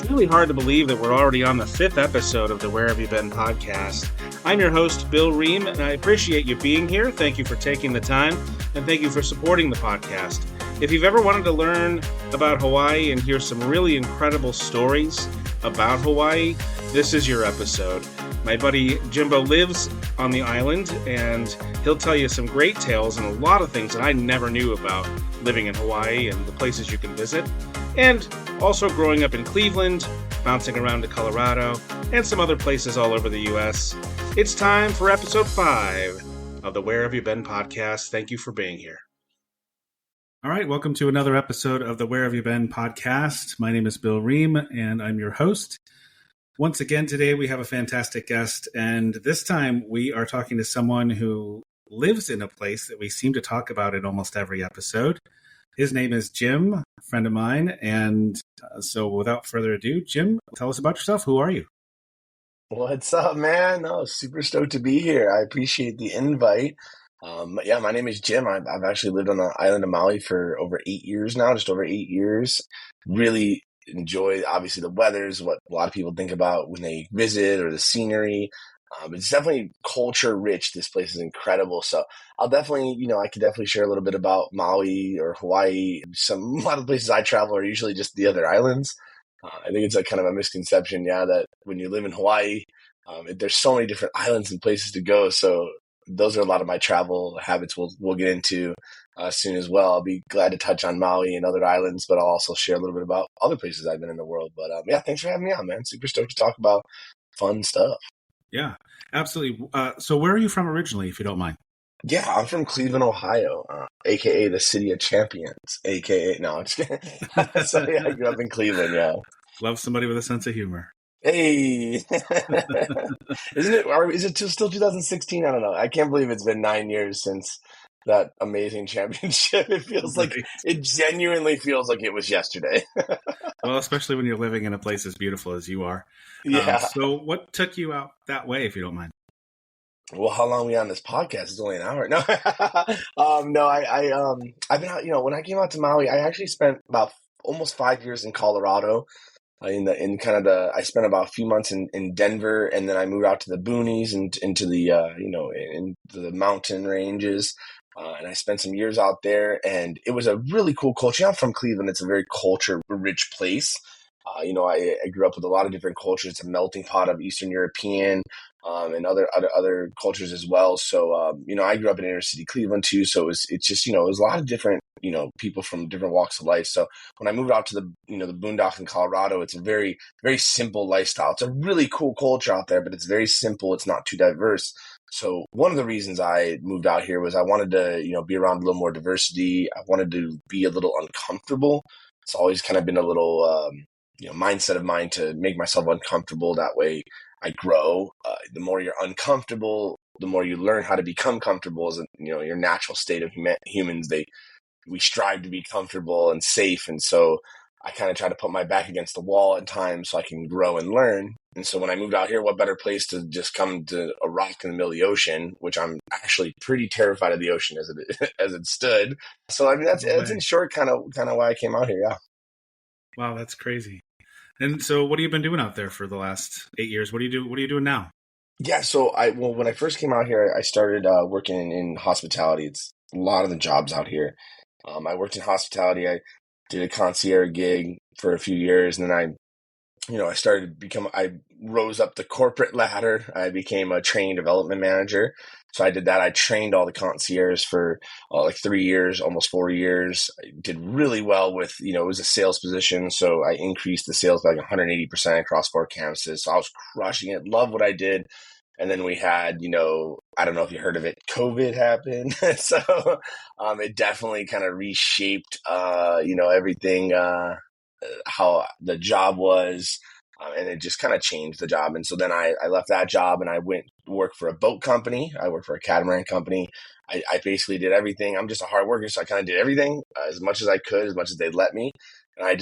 It's really hard to believe that we're already on the 5th episode of the Where Have You Been podcast. I'm your host, Bill Ream, and I appreciate you being here. Thank you for taking the time, and thank you for supporting the podcast. If you've ever wanted to learn about Hawaii and hear some really incredible stories about Hawaii, this is your episode. My buddy Jimbo lives on the island, and he'll tell you some great tales and a lot of things that I never knew about living in Hawaii and the places you can visit. And also growing up in Cleveland, bouncing around to Colorado, and some other places all over the U.S. It's time for episode 5 of the Where Have You Been podcast. Thank you for being here. All right, welcome to another episode of the Where Have You Been podcast. My name is Bill Ream, and I'm your host. Once again, today we have a fantastic guest, and this time we are talking to someone who lives in a place that we seem to talk about in almost every episode. His name is Jim, a friend of mine, and so without further ado, Jim, tell us about yourself. Who are you? What's up, man? Oh, super stoked to be here. I appreciate the invite. My name is Jim. I've actually lived on the island of Maui for over 8 years now, just over 8 years. Really enjoy, obviously, the weather is what a lot of people think about when they visit, or the scenery. It's definitely culture rich. This place is incredible. So I could definitely share a little bit about Maui or Hawaii. A lot of places I travel are usually just the other islands. I think it's a kind of a misconception, that when you live in Hawaii, there's so many different islands and places to go. So those are a lot of my travel habits we'll get into soon as well. I'll be glad to touch on Maui and other islands, but I'll also share a little bit about other places I've been in the world. But thanks for having me on, man. Super stoked to talk about fun stuff. Yeah, absolutely. So where are you from originally, if you don't mind? Yeah, I'm from Cleveland, Ohio, a.k.a. the City of Champions, a.k.a. No, I'm just kidding. So, I grew up in Cleveland, yeah. Love somebody with a sense of humor. Hey! Is it still 2016? I don't know. I can't believe it's been 9 years since that amazing championship. It genuinely feels like it was yesterday. Well, especially when you're living in a place as beautiful as you are. Yeah. So what took you out that way, if you don't mind? Well, how long are we on this podcast? It's only an hour. No, I've been out, when I came out to Maui, I actually spent about almost 5 years in Colorado. I spent about a few months in Denver, and then I moved out to the boonies and into into the mountain ranges. And I spent some years out there, and it was a really cool culture. I'm from Cleveland. It's a very culture-rich place. I grew up with a lot of different cultures. It's a melting pot of Eastern European and other cultures as well. So, I grew up in inner city Cleveland too. So it was a lot of different, people from different walks of life. So when I moved out to the boondocks in Colorado, it's a very, very simple lifestyle. It's a really cool culture out there, but it's very simple. It's not too diverse. So one of the reasons I moved out here was I wanted to, be around a little more diversity. I wanted to be a little uncomfortable. It's always kind of been a little, mindset of mine to make myself uncomfortable. That way I grow. The more you're uncomfortable, the more you learn how to become comfortable. As your natural state of humans, we strive to be comfortable and safe. And so I kind of try to put my back against the wall at times so I can grow and learn. And so when I moved out here, what better place to just come to a rock in the middle of the ocean, which I'm actually pretty terrified of the ocean as it stood. So that's in short kind of why I came out here. Yeah. Wow, that's crazy. And so what have you been doing out there for the last 8 years? What are you doing now? Yeah, so when I first came out here, I started working in hospitality. It's a lot of the jobs out here. I worked in hospitality. I did a concierge gig for a few years, and then I rose up the corporate ladder. I became a training development manager. So I did that. I trained all the concierges for 3 years, almost 4 years. I did really well with, it was a sales position. So I increased the sales by 180% across 4 campuses. So I was crushing it. Love what I did. And then we had, I don't know if you heard of it, COVID happened. So it definitely kind of reshaped, everything, how the job was. And it just kind of changed the job. And so then I left that job and I went to work for a boat company. I worked for a catamaran company. I basically did everything. I'm just a hard worker. So I kind of did everything as much as I could, as much as they'd let me. And I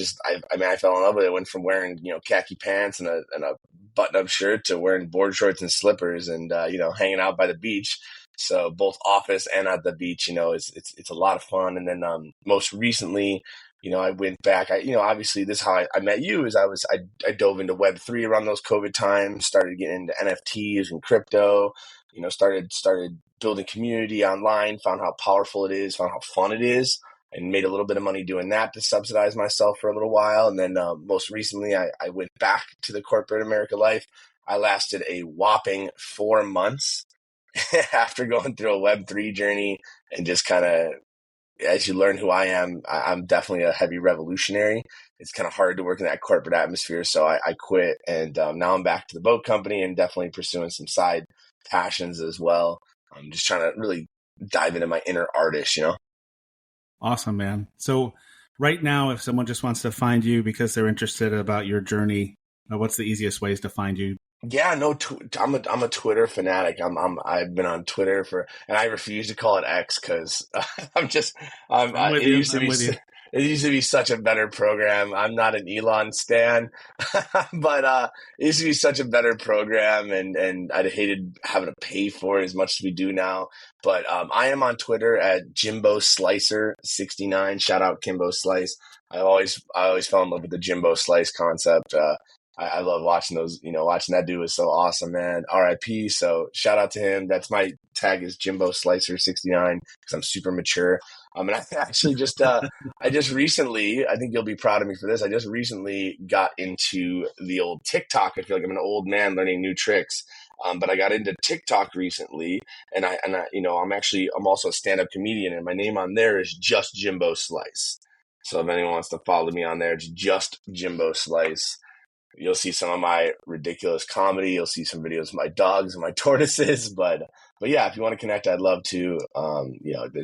fell in love with it. I went from wearing, khaki pants and a button-up shirt to wearing board shorts and slippers and, hanging out by the beach. So both office and at the beach, it's a lot of fun. And then most recently, I went back. Obviously this is how I met you is I dove into Web3 around those COVID times, started getting into NFTs and crypto, started building community online, found how powerful it is, found how fun it is, and made a little bit of money doing that to subsidize myself for a little while. And then most recently I went back to the corporate America life. I lasted a whopping 4 months after going through a Web3 journey and just kind of, as you learn who I am, I'm definitely a heavy revolutionary. It's kind of hard to work in that corporate atmosphere. So I quit, and now I'm back to the boat company and definitely pursuing some side passions as well. I'm just trying to really dive into my inner artist. Awesome, man. So right now, if someone just wants to find you because they're interested about your journey, what's the easiest ways to find you? Yeah, no, I'm a Twitter fanatic. I've been on Twitter and I refuse to call it X because I'm with it you. used to I'm be, with you. it used to be such a better program. I'm not an Elon stan, but it used to be such a better program, and I'd hated having to pay for it as much as we do now. But I am on Twitter at Jimbo Slicer 69. Shout out Kimbo Slice. I always fell in love with the Jimbo Slice concept. I love watching those, watching that dude was so awesome, man. RIP. So shout out to him. That's my tag is Jimbo Slicer 69 because I'm super mature. And I actually I just recently, I think you'll be proud of me for this. I just recently got into the old TikTok. I feel like I'm an old man learning new tricks. But I got into TikTok recently, and I'm also a stand-up comedian, and my name on there is just Jimbo Slice. So if anyone wants to follow me on there, it's just Jimbo Slice. You'll see some of my ridiculous comedy. You'll see some videos of my dogs and my tortoises. But yeah, if you want to connect, I'd love to.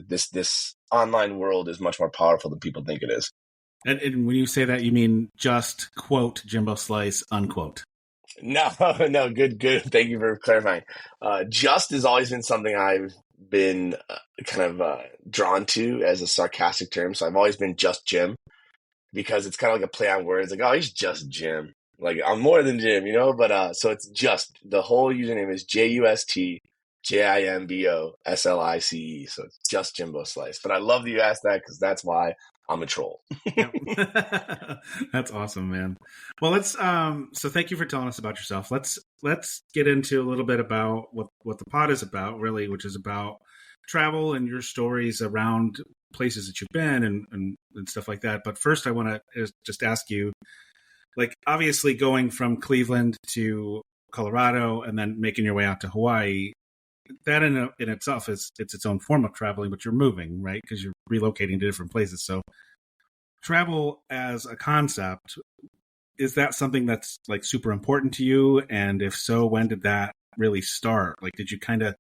This online world is much more powerful than people think it is. And when you say that, you mean just quote Jimbo Slice, unquote. No, no, good. Thank you for clarifying. Just has always been something I've been kind of drawn to as a sarcastic term. So I've always been just Jim because it's kind of like a play on words. Like, oh, he's just Jim. Like, I'm more than Jim, But so it's just the whole username is JustJimbosSlice. So it's just Jimbo Slice. But I love that you asked that because that's why I'm a troll. That's awesome, man. Well, let's so thank you for telling us about yourself. Let's get into a little bit about what the pod is about, really, which is about travel and your stories around places that you've been and stuff like that. But first I want to just ask you, like, obviously going from Cleveland to Colorado and then making your way out to Hawaii, that in itself it's its own form of traveling, but you're moving, right? Because you're relocating to different places. So travel as a concept, is that something that's like super important to you? And if so, when did that really start? Like, did you kind of,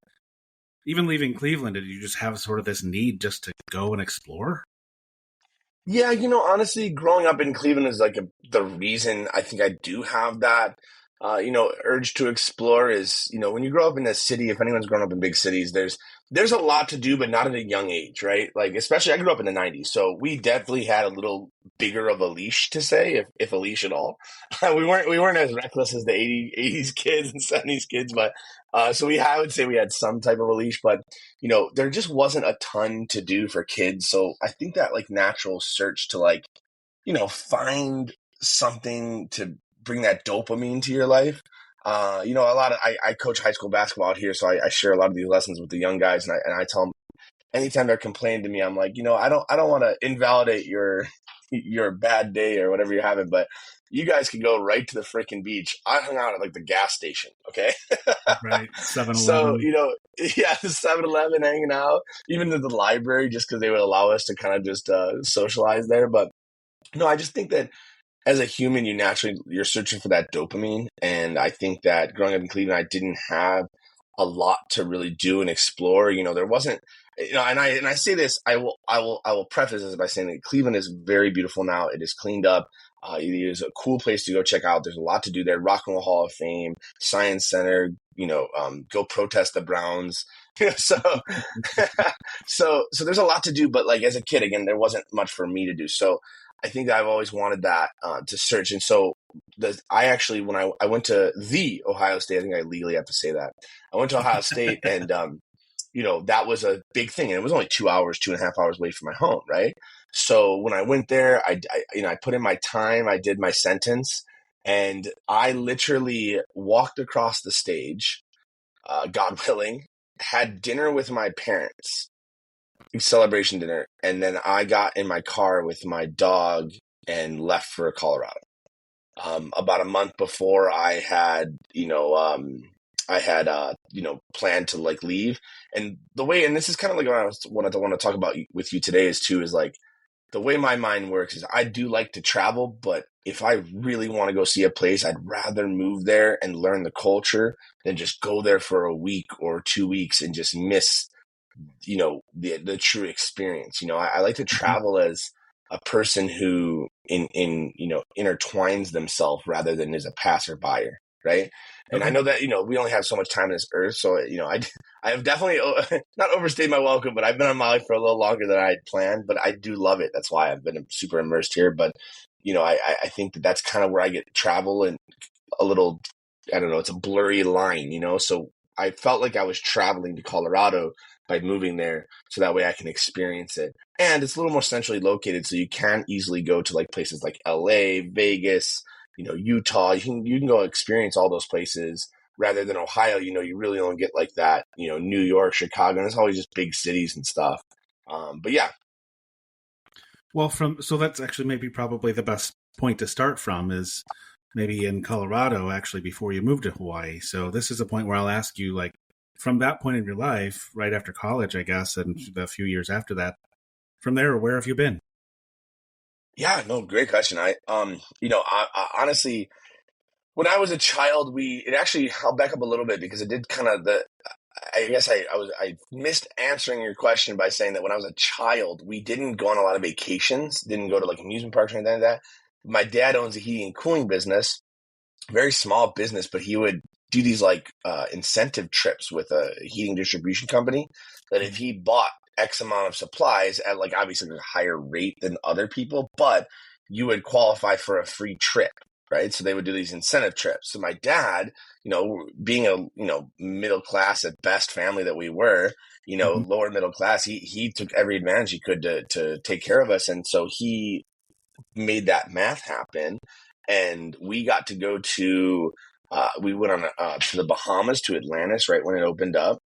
even leaving Cleveland, did you just have sort of this need just to go and explore? Yeah, honestly, growing up in Cleveland is like the reason I think I do have that, urge to explore is, when you grow up in a city, if anyone's grown up in big cities, there's a lot to do, but not at a young age, right? Like, especially I grew up in the 90s, so we definitely had a little bigger of a leash to say, if a leash at all. we weren't as reckless as the 80s kids and 70s kids, but so I would say we had some type of a leash, but there just wasn't a ton to do for kids. So I think that like natural search to like, find something to bring that dopamine to your life. A lot of I coach high school basketball out here, so I share a lot of these lessons with the young guys, and I tell them anytime they're complaining to me, I'm like, I don't want to invalidate your bad day or whatever you're having, but you guys could go right to the freaking beach. I hung out at like the gas station, okay? Right, 7-Eleven. So, yeah, the 7-Eleven hanging out, even to the library, just because they would allow us to kind of just socialize there. But no, I just think that as a human, you're searching for that dopamine. And I think that growing up in Cleveland, I didn't have a lot to really do and explore. There wasn't, and I say this, I will preface this by saying that Cleveland is very beautiful now. It is cleaned up. It is a cool place to go check out. There's a lot to do there. Rock and Roll Hall of Fame, Science Center, go protest the Browns. So, so there's a lot to do, but like as a kid, again, there wasn't much for me to do. So I think that I've always wanted that to search. And so I actually, when I went to the Ohio State, I think I legally have to say that. I went to Ohio State and, that was a big thing. And it was only 2.5 hours away from my home, right? So when I went there, I put in my time, I did my sentence, and I literally walked across the stage, God willing, had dinner with my parents, celebration dinner, and then I got in my car with my dog and left for Colorado. About a month before I had planned to like leave. And the way, and this is kind of like what I want to talk about with you today is like the way my mind works is I do like to travel, but if I really want to go see a place, I'd rather move there and learn the culture than just go there for a week or 2 weeks and just miss, the true experience. I like to travel as a person who intertwines themselves rather than as a passerby, right? And I Okay. know that we only have so much time on this earth, so I have definitely not overstayed my welcome, but I've been on Maui for a little longer than I had planned. But I do love it. That's why I've been super immersed here. But I think that that's kind of where I get travel and a little, I don't know, it's a blurry line, So I felt like I was traveling to Colorado by moving there, so that way I can experience it. And it's a little more centrally located, so you can easily go to like places like LA, Vegas, Utah. You can go experience all those places rather than Ohio. You really only get like that, New York, Chicago, and it's always just big cities and stuff. But yeah. Well, so that's actually maybe probably the best point to start from is maybe in Colorado, actually, before you move to Hawaii. So this is a point where I'll ask you, like, from that point in your life, right after college, I guess, and a few years after that, from there, where have you been? Yeah, no, great question. I honestly, when I was a child, I'll back up a little bit because it did kind of I guess I missed answering your question by saying that when I was a child, we didn't go on a lot of vacations, didn't go to like amusement parks or anything like that. My dad owns a heating and cooling business, very small business, but he would do these like incentive trips with a heating distribution company that if he bought X amount of supplies at like obviously a higher rate than other people, but you would qualify for a free trip. Right. So they would do these incentive trips. So my dad, being a, middle class at best family that we were, Mm-hmm. lower middle class, he took every advantage he could to take care of us. And so he made that math happen, and we got to go to we went on to the Bahamas, to Atlantis right when it opened up.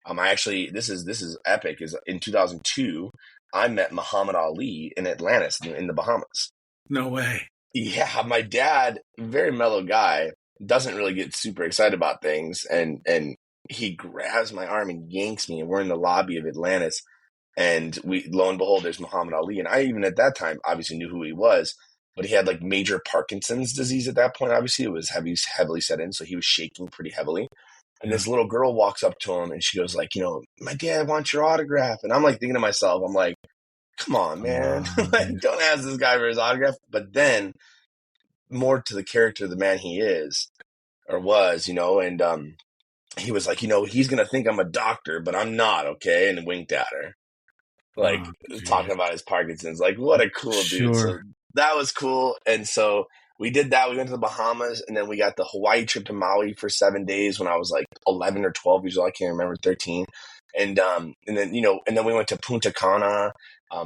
I actually, this is epic, is in 2002 I met Muhammad Ali in Atlantis in the Bahamas. No way. Yeah, my dad, very mellow guy, doesn't really get super excited about things, and he grabs my arm and yanks me, and we're in the lobby of Atlantis. And lo and behold, there's Muhammad Ali. And I even at that time obviously knew who he was, but he had like major Parkinson's disease at that point. Obviously, it was heavily set in, so he was shaking pretty heavily. And Yeah. this little girl walks up to him and she goes like, my dad wants your autograph. And I'm like thinking to myself, I'm like, come on, man, like Dude. don't ask this guy for his autograph. But then more to the character of the man he is or was, and he was like, he's gonna think I'm a doctor, but I'm not, okay, and winked at her, like Oh, talking geez. about his Parkinson's. Like, what a cool dude. So Sure. that was cool. And so we did that. We went to the Bahamas, and then we got the Hawaii trip to Maui for 7 days when I was like 11 or 12 years old. I can't remember, 13. And then, and then we went to Punta Cana.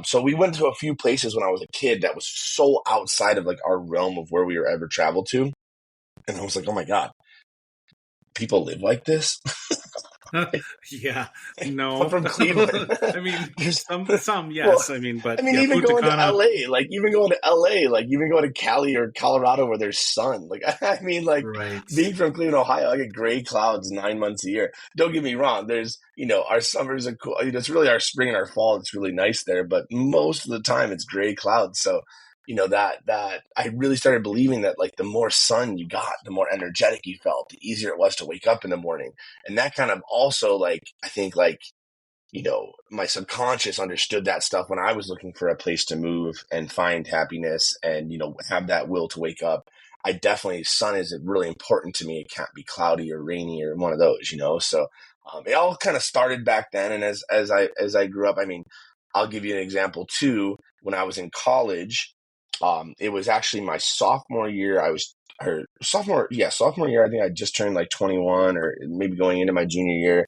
So we went to a few places when I was a kid that was so outside of like our realm of where we were ever traveled to. And I was like, oh my God, people live like this? Yeah. I'm No. from Cleveland. I mean, There's some well, yes. I mean, but I mean, yeah, even Punta going to Cana. LA, like even going to Cali or Colorado where there's sun. Like, I mean, like Right. being from Cleveland, Ohio, I get gray clouds 9 months a year. Don't get me wrong. There's, our summers are cool. It's really our spring and our fall. It's really nice there, but most of the time it's gray clouds. So, that I really started believing that like the more sun you got, the more energetic you felt, the easier it was to wake up in the morning. And that kind of also like, I think like, my subconscious understood that stuff when I was looking for a place to move and find happiness and, have that will to wake up. I definitely, sun is really important to me. It can't be cloudy or rainy or one of those, So it all kind of started back then. And as I grew up, I mean, I'll give you an example too. When I was in college, it was actually my sophomore year. Sophomore year. I think I just turned like 21 or maybe going into my junior year.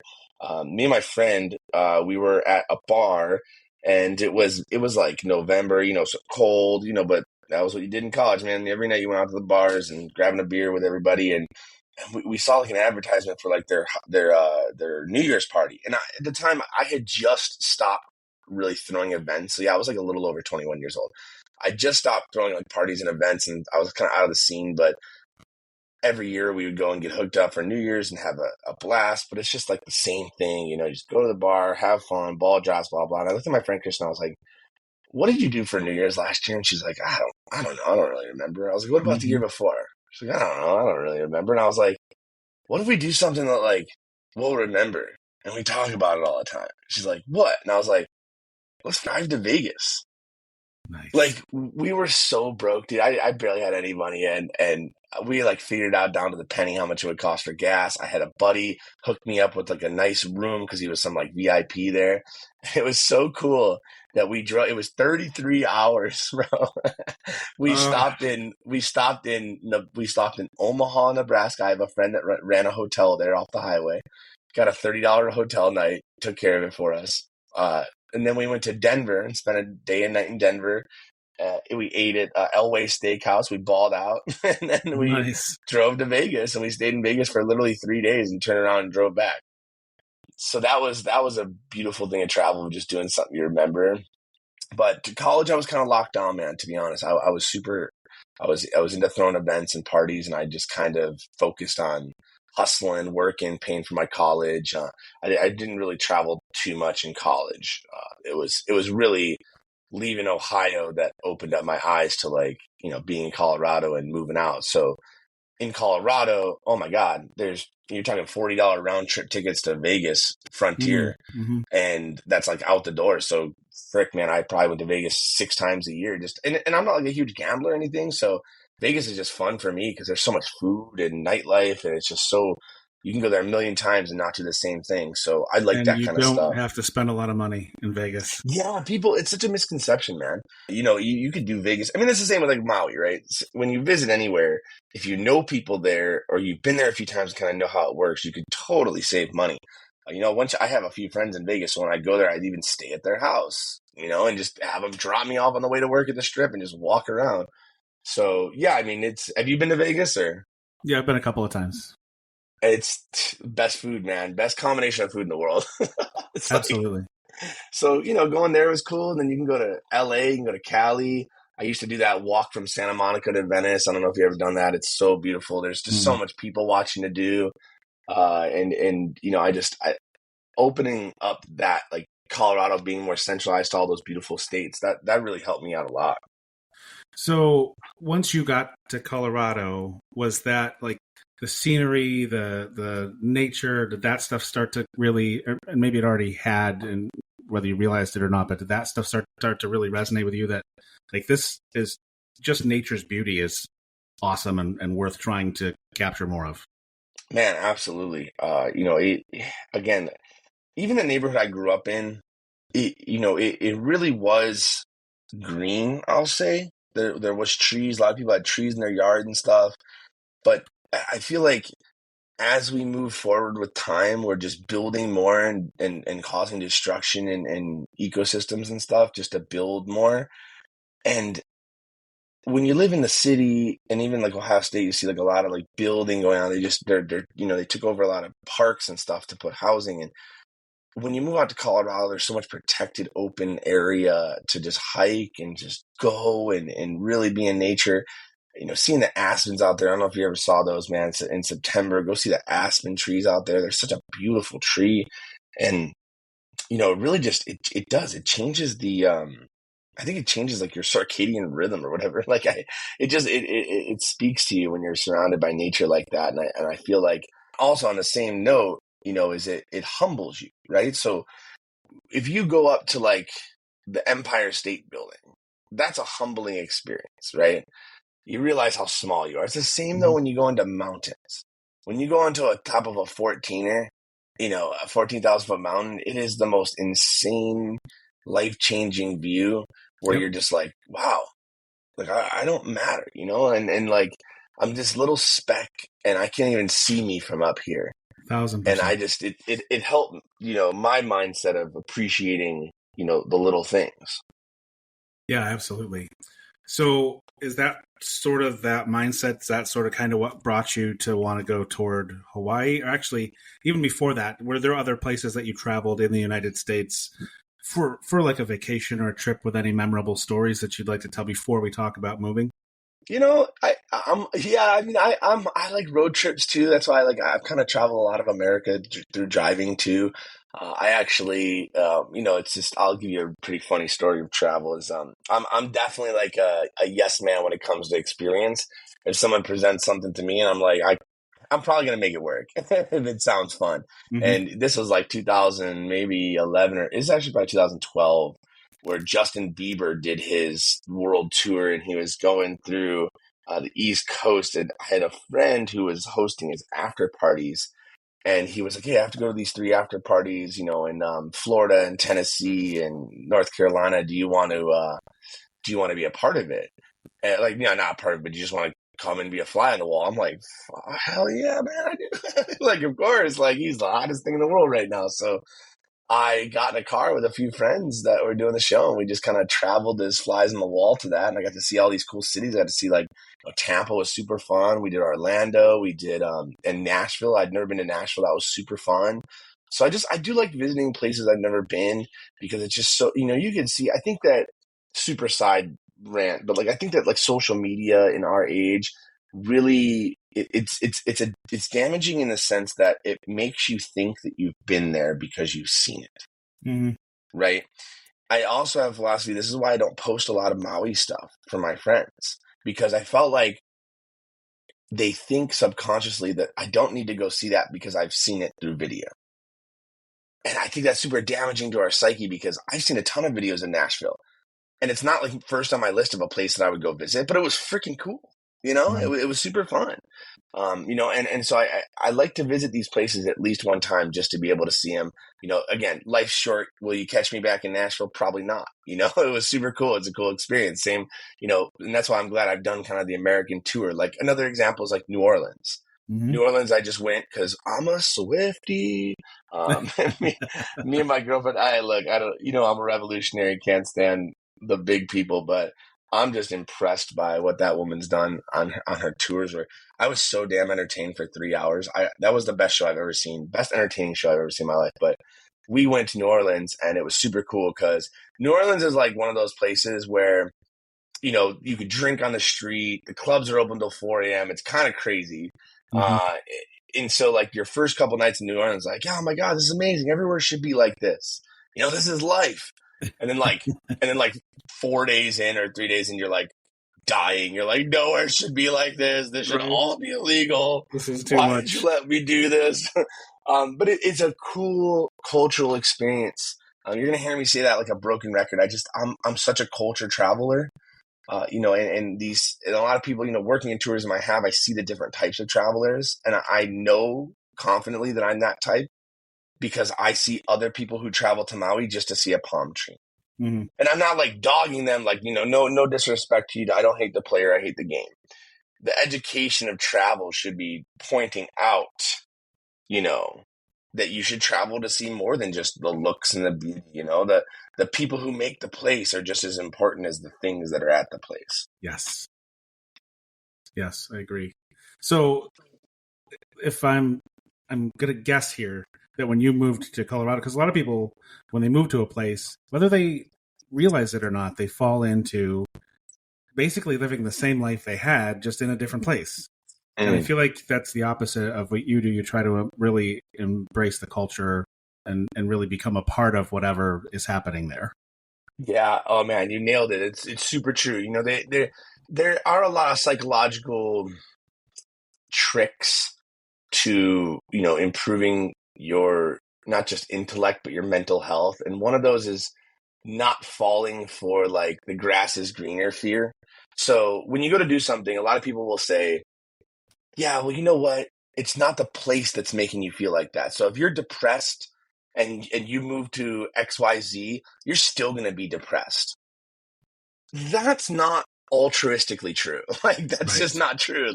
Me and my friend, we were at a bar And it was like November, so cold, but that was what you did in college, man. Every night you went out to the bars and grabbing a beer with everybody, and we saw like an advertisement for like their New Year's party. And at the time, I had just stopped really throwing events. So yeah, I was like a little over 21 years old. I just stopped throwing like parties and events, and I was kind of out of the scene. But every year we would go and get hooked up for New Year's and have a blast. But it's just like the same thing, just go to the bar, have fun, ball drops, blah blah. And I looked at my friend Kristen, I was like, "What did you do for New Year's last year?" And she's like, I don't know, I don't really remember." I was like, "What about the year before?" She's like, "I don't know, I don't really remember." And I was like, "What if we do something that like we'll remember and we talk about it all the time?" She's like, "What?" And I was like, "Let's drive to Vegas." Nice. Like, we were so broke, dude. I barely had any money, and we like figured out down to the penny how much it would cost for gas. I had a buddy hook me up with like a nice room because he was some like VIP there. It was so cool that we drove. It was 33 hours, bro. We stopped in Omaha, Nebraska. I have a friend that ran a hotel there off the highway. Got a $30 hotel night, took care of it for us. And then we went to Denver and spent a day and night in Denver. We ate at Elway Steakhouse. We balled out, and then we drove to Vegas, and we stayed in Vegas for literally 3 days and turned around and drove back. So that was a beautiful thing of travel, just doing something you remember. But to college, I was kind of locked down, man. To be honest, I was into throwing events and parties, and I just kind of focused on hustling, working, paying for my college. I didn't really travel too much in college. It was really leaving Ohio that opened up my eyes to like, being in Colorado and moving out. So in Colorado, oh my God, you're talking $40 round trip tickets to Vegas Frontier. Mm-hmm. And that's like out the door. So frick, man, I probably went to Vegas 6 times a year. And I'm not like a huge gambler or anything. So Vegas is just fun for me because there's so much food and nightlife, and it's just so you can go there a million times and not do the same thing. So I like that kind of stuff. You don't have to spend a lot of money in Vegas. Yeah, it's such a misconception, man. You could do Vegas. I mean, it's the same with like Maui, right? When you visit anywhere, if you know people there or you've been there a few times and kind of know how it works, you could totally save money. Once I have a few friends in Vegas, so when I go there, I'd even stay at their house, and just have them drop me off on the way to work at the Strip and just walk around. So yeah, I mean, have you been to Vegas or? Yeah, I've been a couple of times. It's best food, man. Best combination of food in the world. Absolutely. So, going there was cool. And then you can go to LA, you can go to Cali. I used to do that walk from Santa Monica to Venice. I don't know if you've ever done that. It's so beautiful. There's just so much people watching to do. Opening up that like Colorado being more centralized to all those beautiful states, that really helped me out a lot. So once you got to Colorado, was that like the scenery, the nature, did that stuff start to really, and maybe it already had, and whether you realized it or not, but did that stuff start to really resonate with you that like this is just nature's beauty is awesome and worth trying to capture more of? Man, absolutely. Again, even the neighborhood I grew up in, it really was green, I'll say. There was trees. A lot of people had trees in their yard and stuff. But I feel like as we move forward with time, we're just building more and causing destruction in ecosystems and stuff just to build more. And when you live in the city, and even like Ohio State, you see like a lot of like building going on. They took over a lot of parks and stuff to put housing in. When you move out to Colorado, there's so much protected open area to just hike and just go and really be in nature. Seeing the aspens out there. I don't know if you ever saw those, man. It's in September. Go see the aspen trees out there. They're such a beautiful tree. And, it really just, it does. It changes I think it changes like your circadian rhythm or whatever. Like it speaks to you when you're surrounded by nature like that. And I feel like also on the same note, is it humbles you, right? So if you go up to like the Empire State Building, that's a humbling experience, right? You realize how small you are. It's the same though when you go into mountains. When you go into a top of a 14er, a 14,000 foot mountain, it is the most insane, life-changing view where you're just like, wow, like I don't matter, and like I'm this little speck and I can't even see me from up here. 1,000%. And I just, it helped, my mindset of appreciating the little things. Yeah, absolutely. So is that sort of that mindset, is that sort of kind of what brought you to want to go toward Hawaii? Or actually, even before that, were there other places that you traveled in the United States for like a vacation or a trip with any memorable stories that you'd like to tell before we talk about moving? I like road trips too. That's why I've kind of traveled a lot of America through driving too. I actually, it's just I'll give you a pretty funny story of travel. Is I'm definitely like a yes man when it comes to experience. If someone presents something to me and I'm probably gonna make it work if it sounds fun. Mm-hmm. And this was like 2000, maybe 11, or it's actually probably 2012, where Justin Bieber did his world tour, and he was going through the East Coast. And I had a friend who was hosting his after parties, and he was like, "Hey, I have to go to these 3 after parties, in Florida and Tennessee and North Carolina. Do you want to be a part of it?" And not a part of it, but you just want to come and be a fly on the wall. I'm like, hell yeah, man, I do. Like, of course, like he's the hottest thing in the world right now. So I got in a car with a few friends that were doing the show, and we just kind of traveled as flies on the wall to that. And I got to see all these cool cities. I got to see Tampa was super fun. We did Orlando. We did in Nashville. I'd never been to Nashville. That was super fun. So I do like visiting places I've never been, because it's just so, you can see, I think that super side rant, but I think that social media in our age really it's damaging in the sense that it makes you think that you've been there because you've seen it. Mm-hmm. Right. I also have philosophy. This is why I don't post a lot of Maui stuff for my friends, because I felt like they think subconsciously that I don't need to go see that because I've seen it through video. And I think that's super damaging to our psyche, because I've seen a ton of videos in Nashville, and it's not first on my list of a place that I would go visit, but it was freaking cool. It was super fun. And so I like to visit these places at least one time just to be able to see them. Again, life's short. Will you catch me back in Nashville? Probably not. It was super cool. It's a cool experience. Same, and that's why I'm glad I've done kind of the American tour. Like, another example is New Orleans. Mm-hmm. New Orleans, I just went because I'm a Swiftie. Me and my girlfriend, I don't, I'm a revolutionary, can't stand the big people, but I'm just impressed by what that woman's done on her tours. Where I was so damn entertained for 3 hours. That was the best show I've ever seen, best entertaining show I've ever seen in my life. But we went to New Orleans, and it was super cool because New Orleans is one of those places where you could drink on the street. The clubs are open till 4 a.m. It's kind of crazy. Mm-hmm. And so your first couple nights in New Orleans, oh my God, this is amazing. Everywhere should be like this. This is life. And then 4 days in or 3 days in, you're dying. You're nowhere should be like this. This should all be illegal. This is too Why much. did you let me do this? But it's a cool cultural experience. You're gonna hear me say that like a broken record. I'm such a culture traveler. And a lot of people, working in tourism, I see the different types of travelers, and I know confidently that I'm that type, because I see other people who travel to Maui just to see a palm tree. Mm-hmm. And I'm not dogging them, no disrespect to you. I don't hate the player. I hate the game. The education of travel should be pointing out, that you should travel to see more than just the looks and the beauty. The people who make the place are just as important as the things that are at the place. Yes, I agree. So if I'm gonna guess here that when you moved to Colorado, because a lot of people, when they move to a place, whether they realize it or not, they fall into basically living the same life they had, just in a different place. And I feel like that's the opposite of what you do. You try to really embrace the culture and really become a part of whatever is happening there. Yeah. Oh man, you nailed it. It's super true. There are a lot of psychological tricks to, improving your, not just intellect, but your mental health. And one of those is not falling for the grass is greener fear. So when you go to do something, a lot of people will say, yeah, well, you know what? It's not the place that's making you feel like that. So if you're depressed and you move to XYZ, you're still going to be depressed. That's not altruistically true. That's just not true.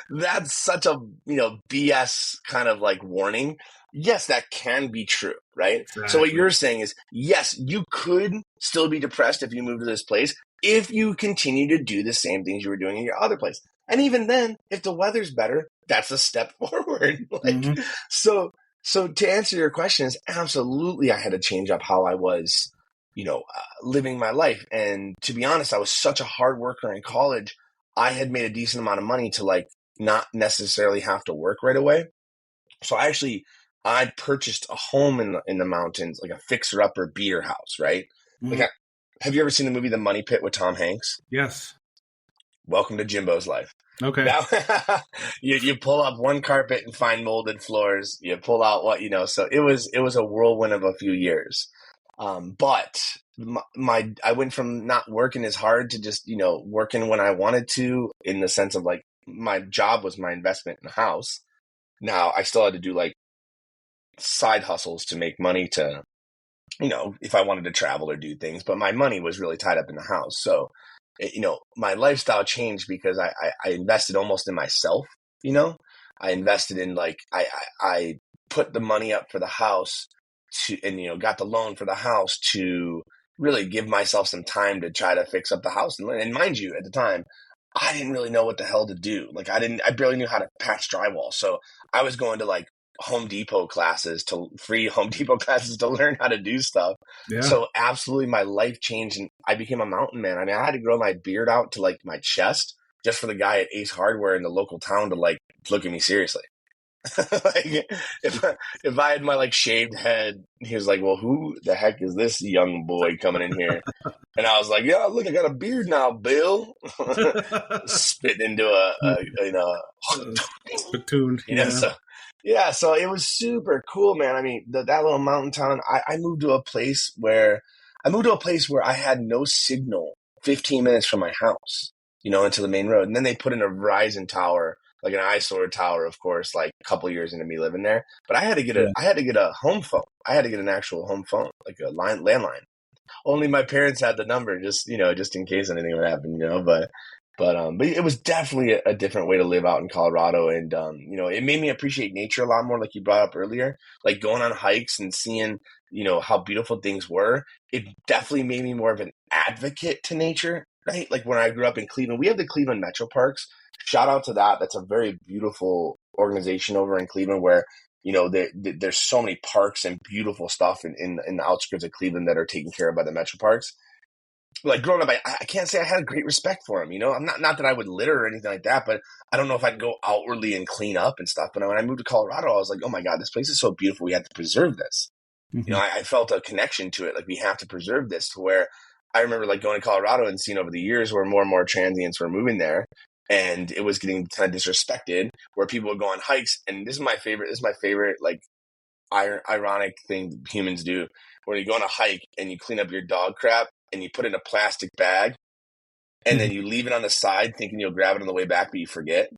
That's such a, BS kind of warning. Yes, that can be true. right? So what Exactly. you're saying is, yes, you could still be depressed if you move to this place if you continue to do the same things you were doing in your other place. And even then, if the weather's better, that's a step forward. Mm-hmm. So, so to answer your question is absolutely, I had to change up how I was, living my life. And to be honest, I was such a hard worker in college. I had made a decent amount of money to like not necessarily have to work right away. So I purchased a home in the mountains, like a fixer upper beer house, right? Like, Mm-hmm. have you ever seen the movie The Money Pit with Tom Hanks? Yes. Welcome to Jimbo's life. Okay. Now, you pull up one carpet and find molded floors. You pull out so it was a whirlwind of a few years. But I went from not working as hard to just working when I wanted to, in the sense of like my job was my investment in the house. Now I still had to do like side hustles to make money to, if I wanted to travel or do things, but my money was really tied up in the house. So, my lifestyle changed because I invested almost in myself, I invested in like, I put the money up for the house and, got the loan for the house to really give myself some time to try to fix up the house. And mind you, at the time, I didn't really know what the hell to do. Like I barely knew how to patch drywall. So I was going to like free Home Depot classes to learn how to do stuff. Yeah. So absolutely my life changed and I became a mountain man. I mean, I had to grow my beard out to like my chest just for the guy at Ace Hardware in the local town to like look at me seriously. Like if I had my like shaved head, he was like, "Well, who the heck is this young boy coming in here?" And I was like, "Yeah, look, I got a beard now, Bill." Spitting into Spittoon. Yeah. so yeah, so it was super cool, man. I mean, that little mountain town. I moved to a place where I had no signal 15 minutes from my house, into the main road. And then they put in a Verizon tower, like an eyesore tower, of course, like a couple years into me living there. But Yeah. I had to get a home phone. I had to get an actual home phone, like a landline. Only my parents had the number, just in case anything would happen, but it was definitely a different way to live out in Colorado, and it made me appreciate nature a lot more, like you brought up earlier, like going on hikes and seeing, how beautiful things were. It definitely made me more of an advocate to nature, right? Like when I grew up in Cleveland, we have the Cleveland Metro Parks. Shout out to that. That's a very beautiful organization over in Cleveland where there's so many parks and beautiful stuff in the outskirts of Cleveland that are taken care of by the Metro Parks. Like growing up, I can't say I had a great respect for them. I'm not that I would litter or anything like that, but I don't know if I'd go outwardly and clean up and stuff. But when I moved to Colorado, I was like, oh my God, this place is so beautiful. We have to preserve this. Mm-hmm. I felt a connection to it. Like we have to preserve this, to where I remember like going to Colorado and seeing over the years where more and more transients were moving there. And it was getting kind of disrespected, where people would go on hikes. And this is my favorite, like ironic thing humans do, where you go on a hike and you clean up your dog crap and you put it in a plastic bag and then you leave it on the side thinking you'll grab it on the way back, but you forget.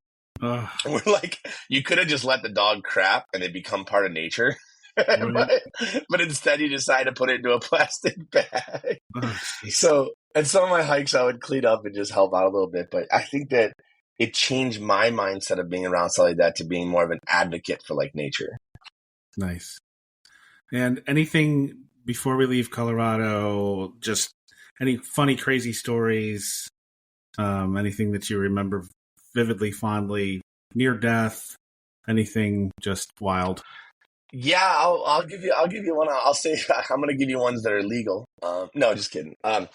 Uh, And we're like, you could have just let the dog crap and it become part of nature. right. but instead you decide to put it into a plastic bag. Oh, jeez. So at some of my hikes, I would clean up and just help out a little bit. But I think that it changed my mindset of being around stuff like that to being more of an advocate for like nature. Nice. And anything before we leave Colorado, just any funny, crazy stories, anything that you remember vividly, fondly, near death, anything just wild? Yeah, I'll give you one. I'll say I'm gonna give you ones that are legal. No, just kidding. I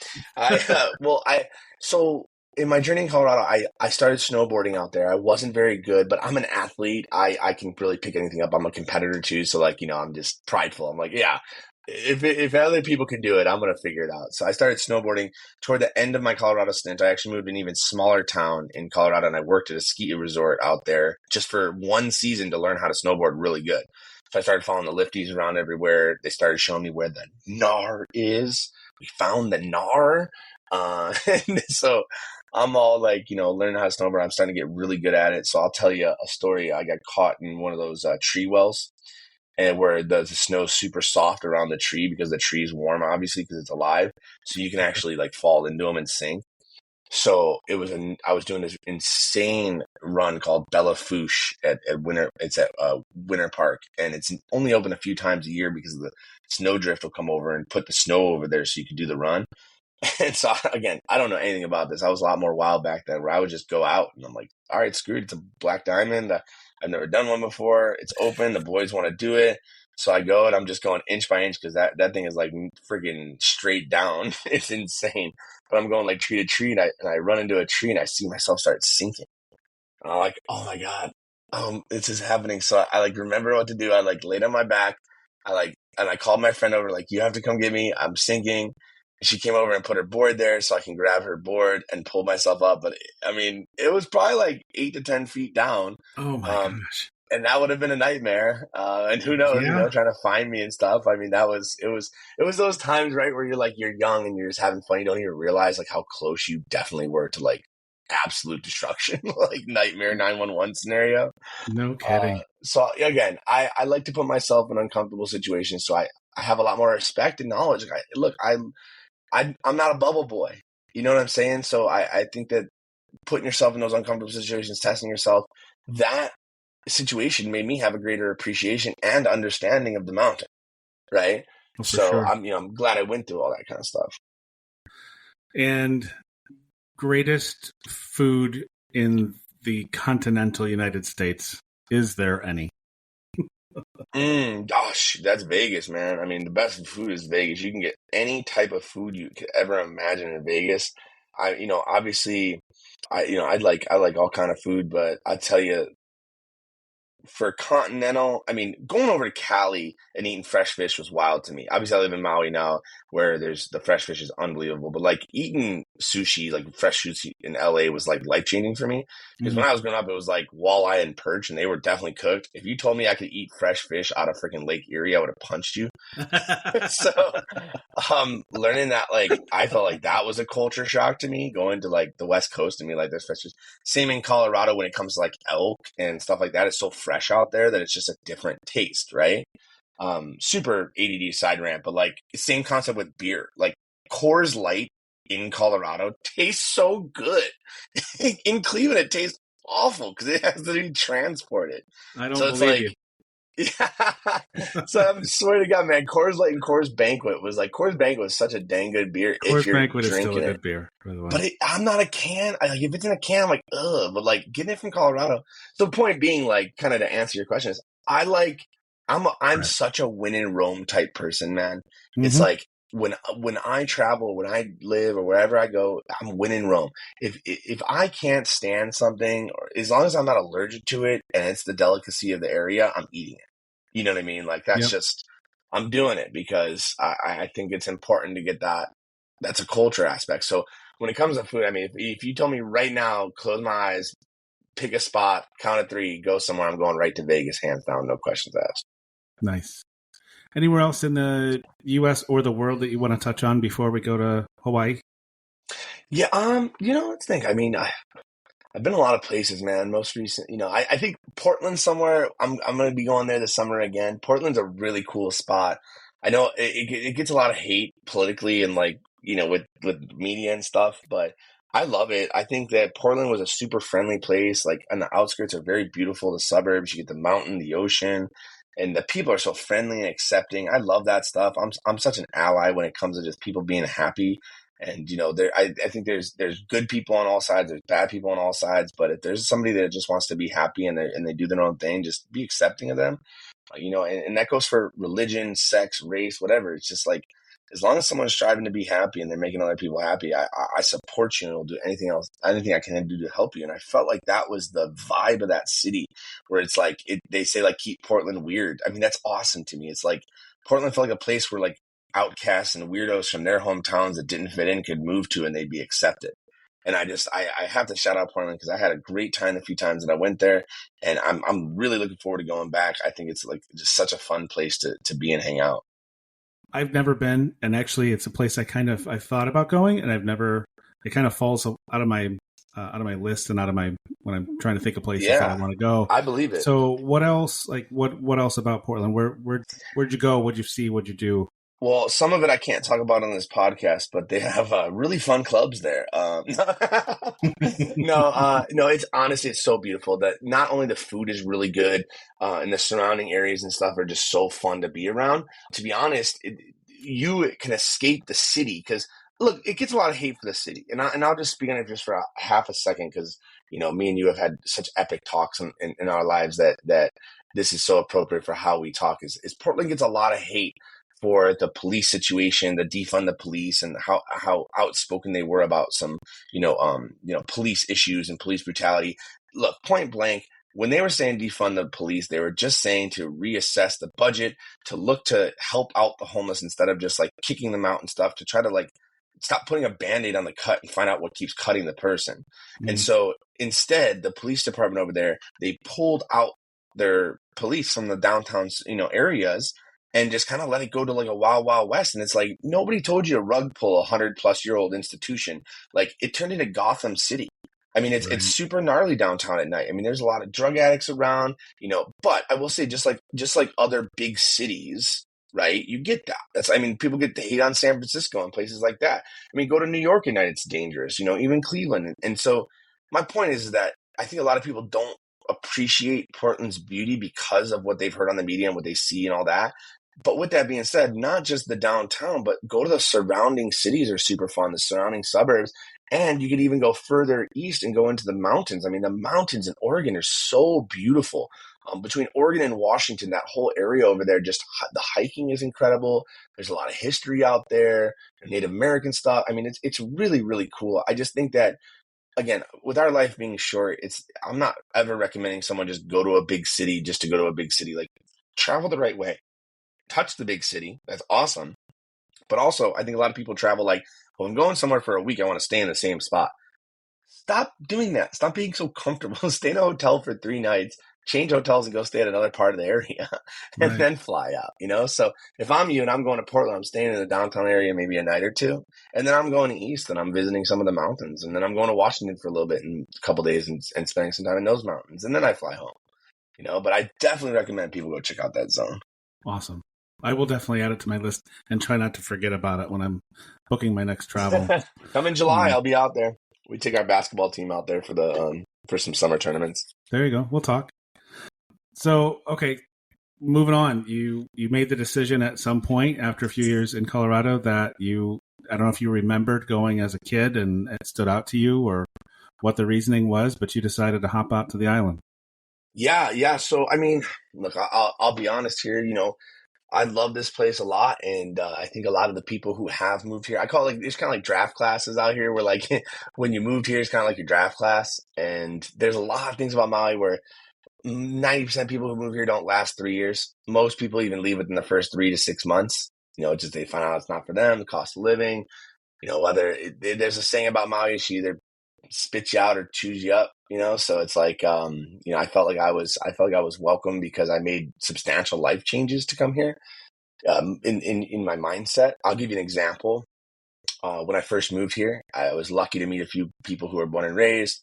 well, I so in my journey in Colorado, I started snowboarding out there. I wasn't very good, but I'm an athlete. I can really pick anything up. I'm a competitor too, so like I'm just prideful. I'm like, yeah, if other people can do it, I'm gonna figure it out. So I started snowboarding toward the end of my Colorado stint. I actually moved to an even smaller town in Colorado, and I worked at a ski resort out there just for one season to learn how to snowboard really good. So I started following the lifties around everywhere. They started showing me where the gnar is. We found the gnar. And so I'm all like, learning how to snowboard. I'm starting to get really good at it. So I'll tell you a story. I got caught in one of those tree wells, and where the snow's super soft around the tree because the tree is warm, obviously, because it's alive. So you can actually like fall into them and sink. So I was doing this insane run called Bella Fourche at Winter. It's at Winter Park, and it's only open a few times a year because the snowdrift will come over and put the snow over there so you can do the run. And so again, I don't know anything about this. I was a lot more wild back then where I would just go out and I'm like, all right, screw it. It's a black diamond. I've never done one before. It's open. The boys want to do it. So I go and I'm just going inch by inch because that thing is like freaking straight down. It's insane. But I'm going like tree to tree and I run into a tree and I see myself start sinking. And I'm like, oh my God, this is happening. So I like remember what to do. I like laid on my back. And I called my friend over, like, you have to come get me. I'm sinking. She came over and put her board there so I can grab her board and pull myself up. But I mean, it was probably like 8 to 10 feet down. Oh my gosh. And that would have been a nightmare. And who knows, trying to find me and stuff. I mean, it was those times, right, where you're young and you're just having fun. You don't even realize like how close you definitely were to like absolute destruction, like nightmare 911 scenario. No kidding. So again, I like to put myself in uncomfortable situations. So I have a lot more respect and knowledge. I'm not a bubble boy. You know what I'm saying? So I think that putting yourself in those uncomfortable situations, testing yourself, that situation made me have a greater appreciation and understanding of the mountain. Right. Oh, so sure. I'm glad I went through all that kind of stuff. And greatest food in the continental United States, is there any? Gosh, that's Vegas, man. I mean, the best food is Vegas. You can get any type of food you could ever imagine in Vegas. Obviously, I like all kind of food, but I tell you, for continental, I mean, going over to Cali and eating fresh fish was wild to me. Obviously, I live in Maui now, where there's the fresh fish is unbelievable. But like eating sushi, like fresh sushi in LA, was like life changing for me. Because when I was growing up, it was like walleye and perch, and they were definitely cooked. If you told me I could eat fresh fish out of freaking Lake Erie, I would have punched you. So, learning that, like, I felt like that was a culture shock to me. Going to like the West Coast and be like, there's fresh fish. Same in Colorado when it comes to like elk and stuff like that. It's so fresh out there that it's just a different taste, right? Super ADD side rant, but like same concept with beer. Like Coors Light in Colorado tastes so good. In Cleveland, it tastes awful because it has to be transported. I don't So it's believe like, you. yeah. So I swear to God, man, Coors Light and Coors Banquet was such a dang good beer if Coors you're Banquet is still a drinking good it. beer, by the way. But I'm not a can. Like if it's in a can, I'm like, ugh. But like getting it from Colorado. So the point being, like, kind of to answer your question is, I'm Right. such a win and roam type person, man. It's Mhm. like when I travel, when I live or wherever I go, I'm win and roam. If I can't stand something, or as long as I'm not allergic to it and it's the delicacy of the area, I'm eating it. You know what I mean? Like that's Yep. just, I'm doing it because I think it's important to get that. That's a culture aspect. So when it comes to food, I mean, if you told me right now, close my eyes, pick a spot, count of 3, go somewhere, I'm going right to Vegas, hands down, no questions asked. Nice. Anywhere else in the U.S. or the world that you want to touch on before we go to Hawaii? Yeah, let's think. I mean, I've been a lot of places, man. Most recent, I think Portland somewhere. I'm going to be going there this summer again. Portland's a really cool spot. I know it gets a lot of hate politically and like, with media and stuff, but I love it. I think that Portland was a super friendly place. Like, and the outskirts are very beautiful. The suburbs, you get the mountain, the ocean, and the people are so friendly and accepting. I love that stuff. I'm such an ally when it comes to just people being happy. And I think there's good people on all sides. There's bad people on all sides. But if there's somebody that just wants to be happy and they do their own thing, just be accepting of them. And that goes for religion, sex, race, whatever. It's just like, as long as someone's striving to be happy and they're making other people happy, I support you and will do anything I can do to help you. And I felt like that was the vibe of that city, where it's like they say like keep Portland weird. I mean, that's awesome to me. It's like Portland felt like a place where like outcasts and weirdos from their hometowns that didn't fit in could move to and they'd be accepted. And I have to shout out Portland because I had a great time the few times that I went there, and I'm really looking forward to going back. I think it's like just such a fun place to be and hang out. I've never been, and actually, it's a place I've thought about going, and I've never. It kind of falls out of my list and out of my when I'm trying to think of places that I want to go. I believe it. So, what else? Like, what else about Portland? Where'd you go? What'd you see? What'd you do? Well, some of it I can't talk about on this podcast, but they have really fun clubs there. No, it's honestly, it's so beautiful that not only the food is really good, and the surrounding areas and stuff are just so fun to be around. To be honest, you can escape the city because look, it gets a lot of hate for the city, and I'll just speak on it just for a half a second because me and you have had such epic talks in our lives that this is so appropriate for how we talk. Is Portland gets a lot of hate for the police situation, the defund the police, and how outspoken they were about some police issues and police brutality. Look, point blank, when they were saying defund the police, they were just saying to reassess the budget, to look to help out the homeless instead of just like kicking them out and stuff, to try to like stop putting a band-aid on the cut and find out what keeps cutting the person. And so instead, the police department over there, they pulled out their police from the downtown areas and just kind of let it go to like a wild, wild west. And it's like, nobody told you to rug pull a 100-plus-year-old institution. Like, it turned into Gotham City. I mean, it's super gnarly downtown at night. I mean, there's a lot of drug addicts around, but I will say just like other big cities, right? You get that. People get the hate on San Francisco and places like that. I mean, go to New York at night, it's dangerous, even Cleveland. And so my point is that I think a lot of people don't appreciate Portland's beauty because of what they've heard on the media and what they see and all that. But with that being said, not just the downtown, but go to the surrounding cities are super fun, the surrounding suburbs. And you could even go further east and go into the mountains. I mean, the mountains in Oregon are so beautiful. Between Oregon and Washington, that whole area over there, just the hiking is incredible. There's a lot of history out there, Native American stuff. I mean, it's really, really cool. I just think that, again, with our life being short, I'm not ever recommending someone just go to a big city just to go to a big city. Like, travel the right way. Touch the big city. That's awesome. But also, I think a lot of people travel like, well, I'm going somewhere for a week. I want to stay in the same spot. Stop doing that. Stop being so comfortable. Stay in a hotel for 3 nights, change hotels and go stay at another part of the area and then fly out, So if I'm you and I'm going to Portland, I'm staying in the downtown area maybe a night or two. And then I'm going east and I'm visiting some of the mountains. And then I'm going to Washington for a little bit in a couple days and spending some time in those mountains. And then I fly home, But I definitely recommend people go check out that zone. Awesome. I will definitely add it to my list and try not to forget about it when I'm booking my next travel. Come in July, I'll be out there. We take our basketball team out there for some summer tournaments. There you go. We'll talk. So, okay, moving on. You made the decision at some point after a few years in Colorado that I don't know if you remembered going as a kid and it stood out to you or what the reasoning was, but you decided to hop out to the island. Yeah. So, I mean, look, I'll be honest here, I love this place a lot, and I think a lot of the people who have moved here, I call it it's kind of like draft classes out here, where like when you moved here, it's kind of like your draft class. And there's a lot of things about Maui where 90% of people who move here don't last 3 years. Most people even leave within the first 3 to 6 months. Just they find out it's not for them, the cost of living. There's a saying about Maui: she either spits you out or chews you up. So it's like, I felt like I was welcome because I made substantial life changes to come here. In my mindset, I'll give you an example. When I first moved here, I was lucky to meet a few people who were born and raised,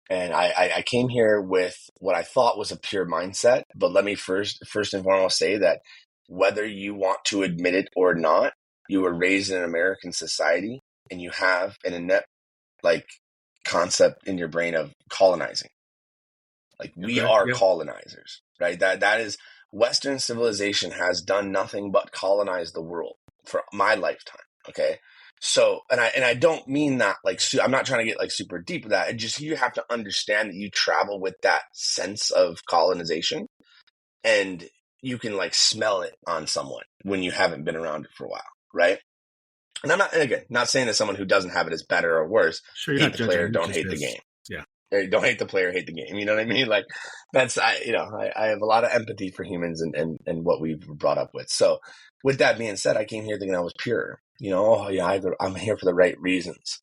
and I came here with what I thought was a pure mindset. But let me first and foremost say that whether you want to admit it or not, you were raised in an American society, and you have an inept concept in your brain of colonizing. We are colonizers, right? That is, Western civilization has done nothing but colonize the world for my lifetime. Okay. So, and I don't mean that I'm not trying to get super deep with that. It just, you have to understand that you travel with that sense of colonization, and you can smell it on someone when you haven't been around it for a while. Right. And I'm not saying that someone who doesn't have it is better or worse. Sure, hate the player, don't hate the game. Yeah. Don't hate the player, hate the game. You know what I mean? I have a lot of empathy for humans and what we've brought up with. So with that being said, I came here thinking I was pure. I'm here for the right reasons.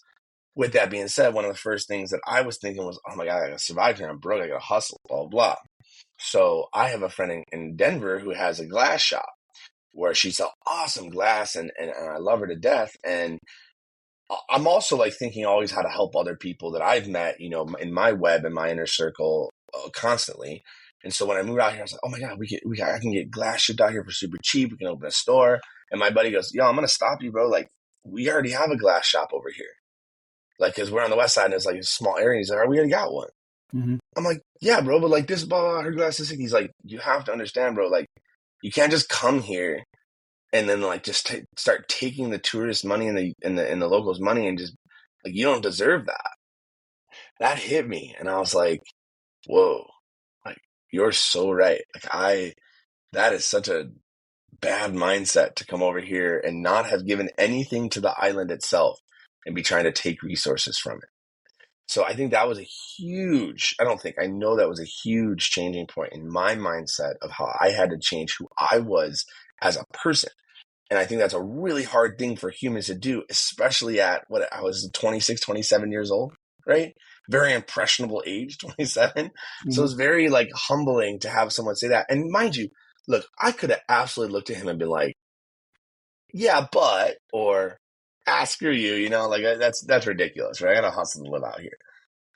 With that being said, one of the first things that I was thinking was, oh my God, I gotta survive here. I'm broke. I gotta hustle, blah, blah, blah. So I have a friend in Denver who has a glass shop where she sells awesome glass, and I love her to death. And I'm also thinking always how to help other people that I've met, in my web and my inner circle constantly. And so when I moved out here, I was like, oh my God, I can get glass shipped out here for super cheap. We can open a store. And my buddy goes, yo, I'm going to stop you, bro. Like, we already have a glass shop over here. Like, because we're on the west side and it's like a small area. He's like, all right, we already got one. Mm-hmm. I'm like, yeah, bro, but like this, blah, blah, her glass is sick. He's like, you have to understand, bro. Like, you can't just come here and then like just start taking the tourist money and the locals' money and just like, you don't deserve that. That hit me, and I was like, whoa, like you're so right. Like that is such a bad mindset to come over here and not have given anything to the island itself and be trying to take resources from it. So I think that was I know that was a huge changing point in my mindset of how I had to change who I was as a person. And I think that's a really hard thing for humans to do, especially at what I was 26, 27 years old, right? Very impressionable age, 27. Mm-hmm. So it's very like humbling to have someone say that. And mind you, look, I could have absolutely looked at him and been like, yeah, but, or screw you, you know, like that's ridiculous, right? I gotta hustle to live out here.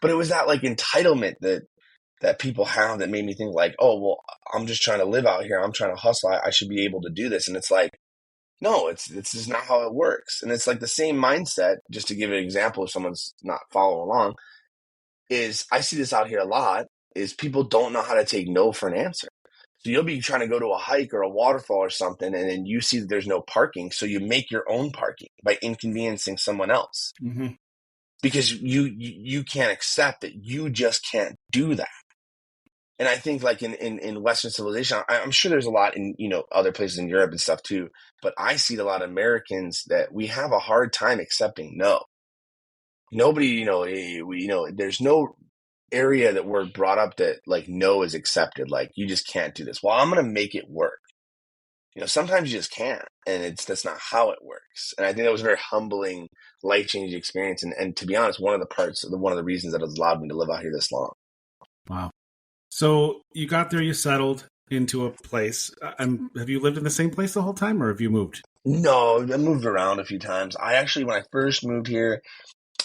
But it was that like entitlement that people have that made me think like, oh, well, I'm just trying to live out here. I'm trying to hustle. I should be able to do this. And it's like, no, it's just not how it works. And it's like the same mindset, just to give an example if someone's not following along, is I see this out here a lot, is people don't know how to take no for an answer. So you'll be trying to go to a hike or a waterfall or something, and then you see that there's no parking. So you make your own parking by inconveniencing someone else. Mm-hmm. Because you can't accept that you just can't do that. And I think like in Western civilization, I'm sure there's a lot in, you know, other places in Europe and stuff too, but I see a lot of Americans that we have a hard time accepting no. Nobody, you know, there's no area that we're brought up that like no is accepted. Like you just can't do this. Well, I'm going to make it work. You know, sometimes you just can't, and that's not how it works. And I think that was a very humbling, life-changing experience. And to be honest, one of the reasons that has allowed me to live out here this long. Wow. So you got there, you settled into a place. Have you lived in the same place the whole time, or have you moved? No, I moved around a few times. I actually, when I first moved here,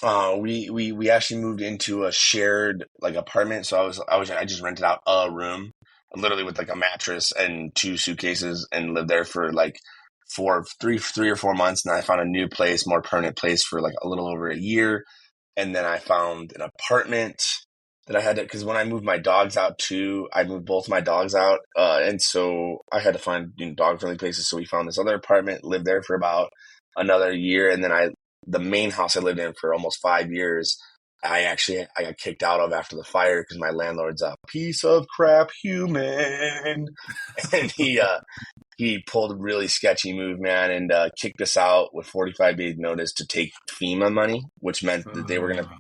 we actually moved into a shared like apartment. So I just rented out a room, literally with like a mattress and 2 suitcases, and lived there for like 3 or 4 months. And I found a new place, more permanent place, for like a little over a year. And then I found an apartment that I had to, because when I moved my dogs out too, I moved both my dogs out. And so I had to find, you know, dog friendly places. So we found this other apartment, lived there for about another year. And then the main house I lived in for almost 5 years, I got kicked out of after the fire because my landlord's a piece of crap human. And he pulled a really sketchy move, man, and kicked us out with 45 days notice to take FEMA money, which meant that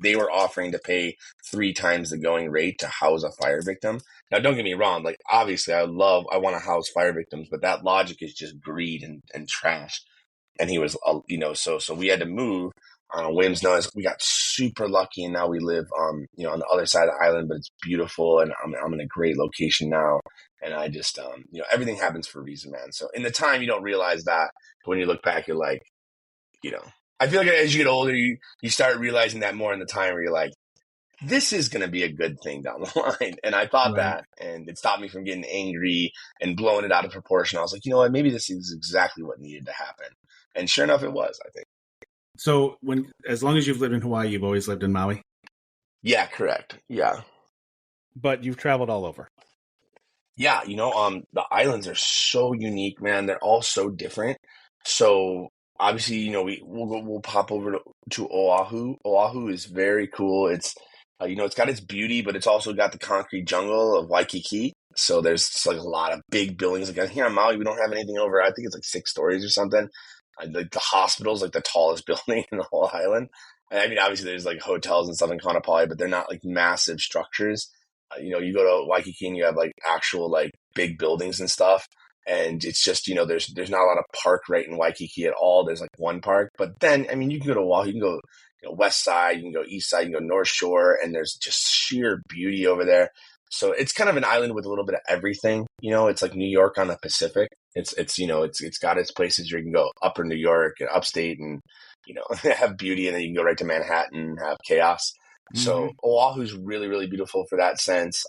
they were offering to pay 3 times the going rate to house a fire victim. Now, don't get me wrong, like obviously I want to house fire victims, but that logic is just greed and trash. And he was, you know, so we had to move on a whim's notice. We got super lucky, and now we live, you know, on the other side of the island, but it's beautiful, and I'm in a great location now. And I just, you know, everything happens for a reason, man. So in the time, you don't realize that. But when you look back, you're like, you know, I feel like as you get older, you start realizing that more in the time where you're like, this is going to be a good thing down the line. And I thought that, and it stopped me from getting angry and blowing it out of proportion. I was like, you know what, maybe this is exactly what needed to happen. And sure enough, it was, I think. So as long as you've lived in Hawaii, you've always lived in Maui? Yeah, correct. Yeah. But you've traveled all over. Yeah, you know, the islands are so unique, man. They're all so different. So obviously, you know, we'll pop over to Oahu. Oahu is very cool. It's you know, it's got its beauty, but it's also got the concrete jungle of Waikiki. So there's like a lot of big buildings. Like here on Maui, we don't have anything over, I think it's like 6 stories or something. Like the hospital's like the tallest building in the whole island. And I mean, obviously there's like hotels and stuff in Kaanapali, but they're not like massive structures. You know, you go to Waikiki and you have like actual like big buildings and stuff. And it's just, you know, there's not a lot of park right in Waikiki at all. There's like one park. But then, I mean, you can go to Oahu, you can go, you know, west side, you can go east side, you can go north shore, and there's just sheer beauty over there. So it's kind of an island with a little bit of everything. You know, it's like New York on the Pacific. It's you know, it's got its places where you can go upper New York and upstate and, you know, have beauty, and then you can go right to Manhattan and have chaos. So Oahu's really, really beautiful for that sense.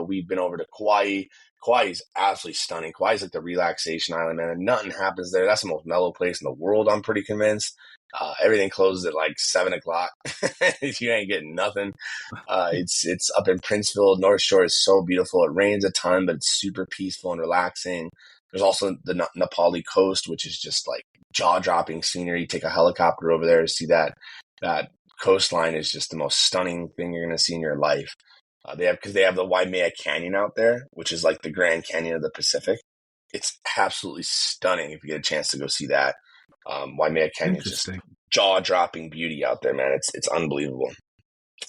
We've been over to Kauai. Kauai is absolutely stunning. Kauai is like the relaxation island, man. And nothing happens there. That's the most mellow place in the world, I'm pretty convinced. Everything closes at like 7 o'clock. You ain't getting nothing. It's up in Princeville. North Shore is so beautiful. It rains a ton, but it's super peaceful and relaxing. There's also the Nepali coast, which is just like jaw-dropping scenery. You take a helicopter over there to see that coastline is just the most stunning thing you're going to see in your life. They have the Waimea Canyon out there, which is like the Grand Canyon of the Pacific. It's absolutely stunning if you get a chance to go see that. Waimea Canyon is just jaw-dropping beauty out there, man. It's unbelievable.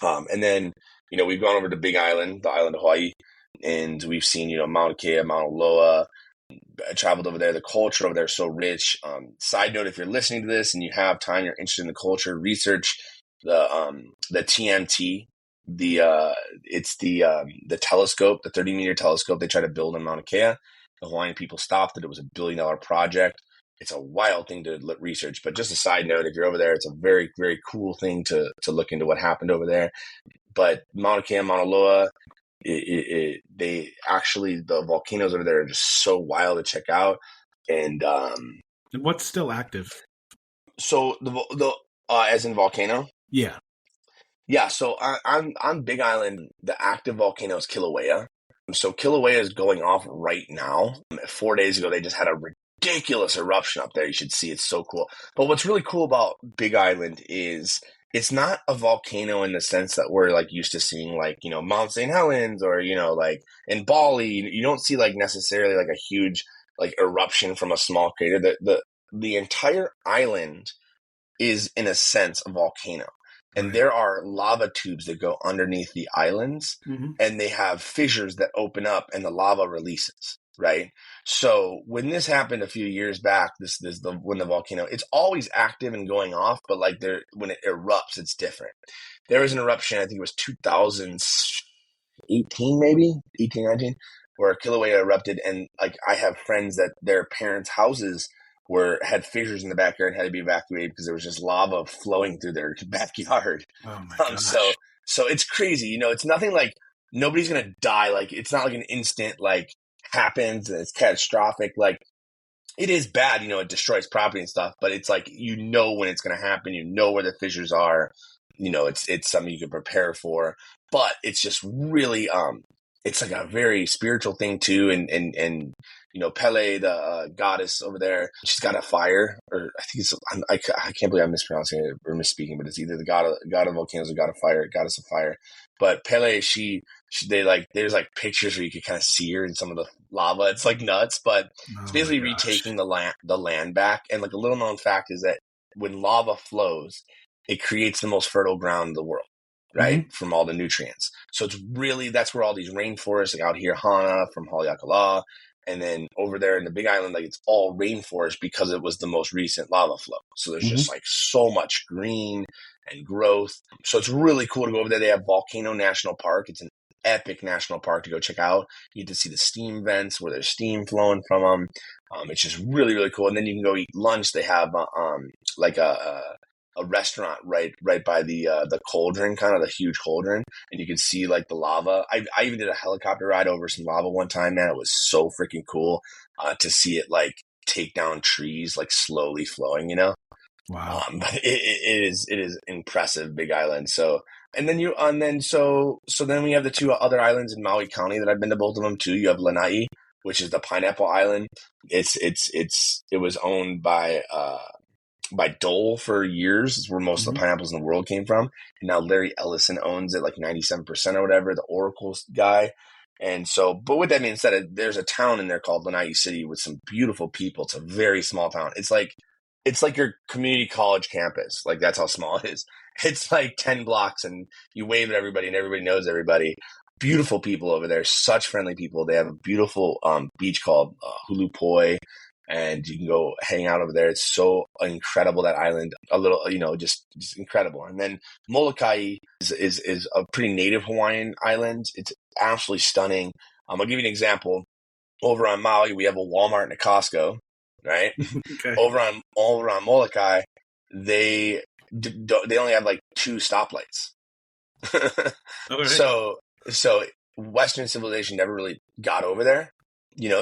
And then, we've gone over to Big Island, the island of Hawaii, and we've seen, Mauna Kea, Mauna Loa. I traveled over there. The culture over there is so rich. Side note, if you're listening to this and you have time, you're interested in the culture, research the TMT. It's the telescope, the 30-meter telescope they tried to build in Mauna Kea. The Hawaiian people stopped it. It was $1 billion project. It's a wild thing to research, but just a side note, if you're over there, it's a very, very cool thing to look into what happened over there. But Mauna Kea, Mauna Loa, the volcanoes over there are just so wild to check out. And what's still active? So the as in volcano? Yeah. Yeah, so on Big Island, the active volcano is Kilauea. So Kilauea is going off right now. 4 days ago, they just had a ridiculous eruption up there. You should see. It's so cool. But what's really cool about Big Island is it's not a volcano in the sense that we're like used to seeing, like, Mount St. Helens or, like in Bali. You don't see like necessarily like a huge like eruption from a small crater. The entire island is in a sense a volcano. And right. There are lava tubes that go underneath the islands, and they have fissures that open up and the lava releases, right? So when this happened a few years back, when the volcano, it's always active and going off, but like when it erupts, it's different. There was an eruption, I think it was 2018, maybe 18, 19, where Kilauea erupted, and like I have friends that their parents' houses had fissures in the backyard and had to be evacuated because there was just lava flowing through their backyard. Oh my gosh. So it's crazy. It's nothing like nobody's going to die. Like, it's not like an instant, like, happens and it's catastrophic. Like, it is bad, it destroys property and stuff, but it's like, when it's going to happen, where the fissures are, it's something you can prepare for, but it's just really, it's like a very spiritual thing too. And Pele, the goddess over there, she's got a fire, or I think I can't believe I'm mispronouncing it or misspeaking, but it's either the god of volcanoes or god of fire, goddess of fire. But Pele, there's like pictures where you could kind of see her in some of the lava. It's like nuts, but it's basically retaking the land back. And like a little known fact is that when lava flows, it creates the most fertile ground in the world. Right, from all the nutrients. So it's really, that's where all these rainforests, like out here, Hana from Haleakala, and then over there in the Big Island, like it's all rainforest because it was the most recent lava flow. So there's just like so much green and growth. So it's really cool to go over there. They have Volcano National Park. It's an epic national park to go check out. You get to see the steam vents where there's steam flowing from them. It's just really, really cool. And then you can go eat lunch. They have like a restaurant right by the cauldron, kind of the huge cauldron, and you can see like the lava. I even did a helicopter ride over some lava one time, man. It was so freaking cool to see it like take down trees, like slowly flowing, Wow. But it is impressive, Big Island. So then we have the two other islands in Maui County that I've been to both of them too. You have Lanai, which is the pineapple island. It was owned by Dole for years. It's where most of the pineapples in the world came from. And now Larry Ellison owns it, like 97% or whatever, the Oracle guy. And so, but with that being said, there's a town in there called Lanai City with some beautiful people. It's a very small town. It's like your community college campus. Like, that's how small it is. It's like 10 blocks and you wave at everybody and everybody knows everybody. Beautiful people over there, such friendly people. They have a beautiful beach called Hulu Poi. And you can go hang out over there. It's so incredible, that island. A little, just incredible. And then Molokai is a pretty native Hawaiian island. It's absolutely stunning. I'll give you an example. Over on Maui, we have a Walmart and a Costco, right? Okay. Over on Molokai, they only have like 2 stoplights. Okay. So so Western civilization never really got over there,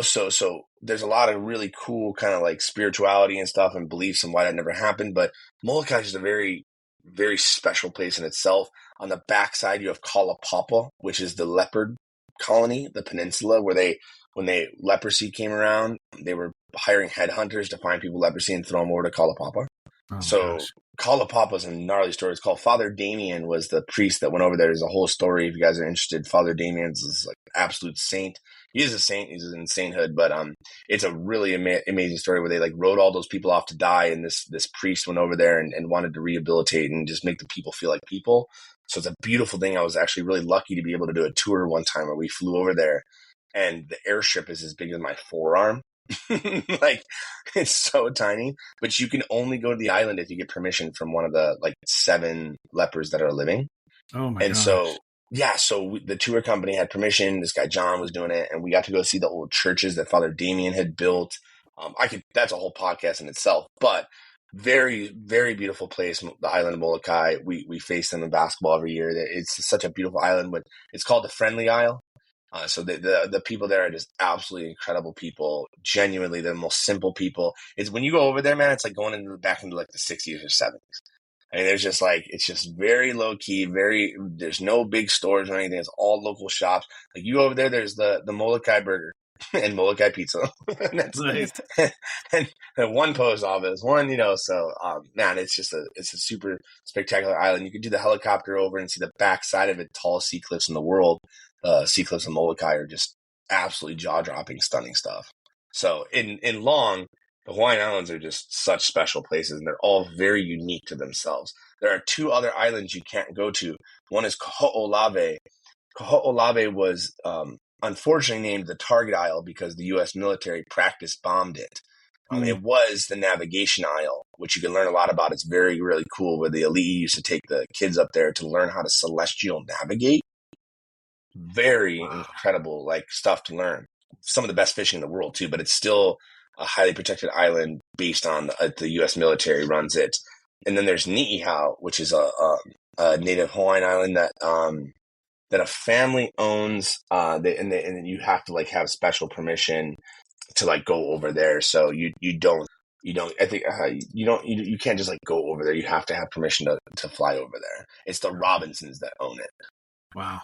so there's a lot of really cool kind of like spirituality and stuff and beliefs and why that never happened. But Molokai is a very, very special place in itself. On the backside, you have Kalapapa, which is the leopard colony, the peninsula where when leprosy came around, they were hiring headhunters to find people with leprosy and throw them over to Kalapapa. Oh my So gosh. Kalapapa's a gnarly story. It's called Father Damien was the priest that went over there. There's a whole story if you guys are interested. Father Damien's is like absolute saint. He is a saint. He's in sainthood, but it's a really amazing story where they like wrote all those people off to die, and this priest went over there and wanted to rehabilitate and just make the people feel like people. So it's a beautiful thing. I was actually really lucky to be able to do a tour one time where we flew over there, and the airship is as big as my forearm. Like it's so tiny, but you can only go to the island if you get permission from one of the like 7 lepers that are living. Oh my And gosh. so, yeah, the tour company had permission. This guy John was doing it, and we got to go see the old churches that Father Damien had built. That's a whole podcast in itself, but very, very beautiful place. The island of Molokai. We face them in basketball every year. It's such a beautiful island. It's called the Friendly Isle. So the people there are just absolutely incredible people. Genuinely, the most simple people. It's when you go over there, man. It's like going back into like the 60s or 70s. I mean, it's just very low key. There's no big stores or anything. It's all local shops. Like you go over there, there's the Molokai burger and Molokai pizza, and Nice. and one post office, one. So man, it's a super spectacular island. You can do the helicopter over and see the backside of it. Tallest sea cliffs in the world. Sea cliffs of Molokai are just absolutely jaw-dropping, stunning stuff. So in long, the Hawaiian Islands are just such special places, and they're all very unique to themselves. There are 2 other islands you can't go to. One is Kaho'olawe. Kaho'olawe was unfortunately named the target isle because the U.S. military practice bombed it. It was the navigation isle, which you can learn a lot about. It's very, really cool, where the elite used to take the kids up there to learn how to celestial navigate. Very incredible, like stuff to learn. Some of the best fishing in the world too, but it's still a highly protected island based on the U.S. military runs it. And then there's Ni'ihau, which is a native Hawaiian island that a family owns. And you have to like have special permission to like go over there. So you I think you can't just like go over there. You have to have permission to fly over there. It's the Robinsons that own it. Wow.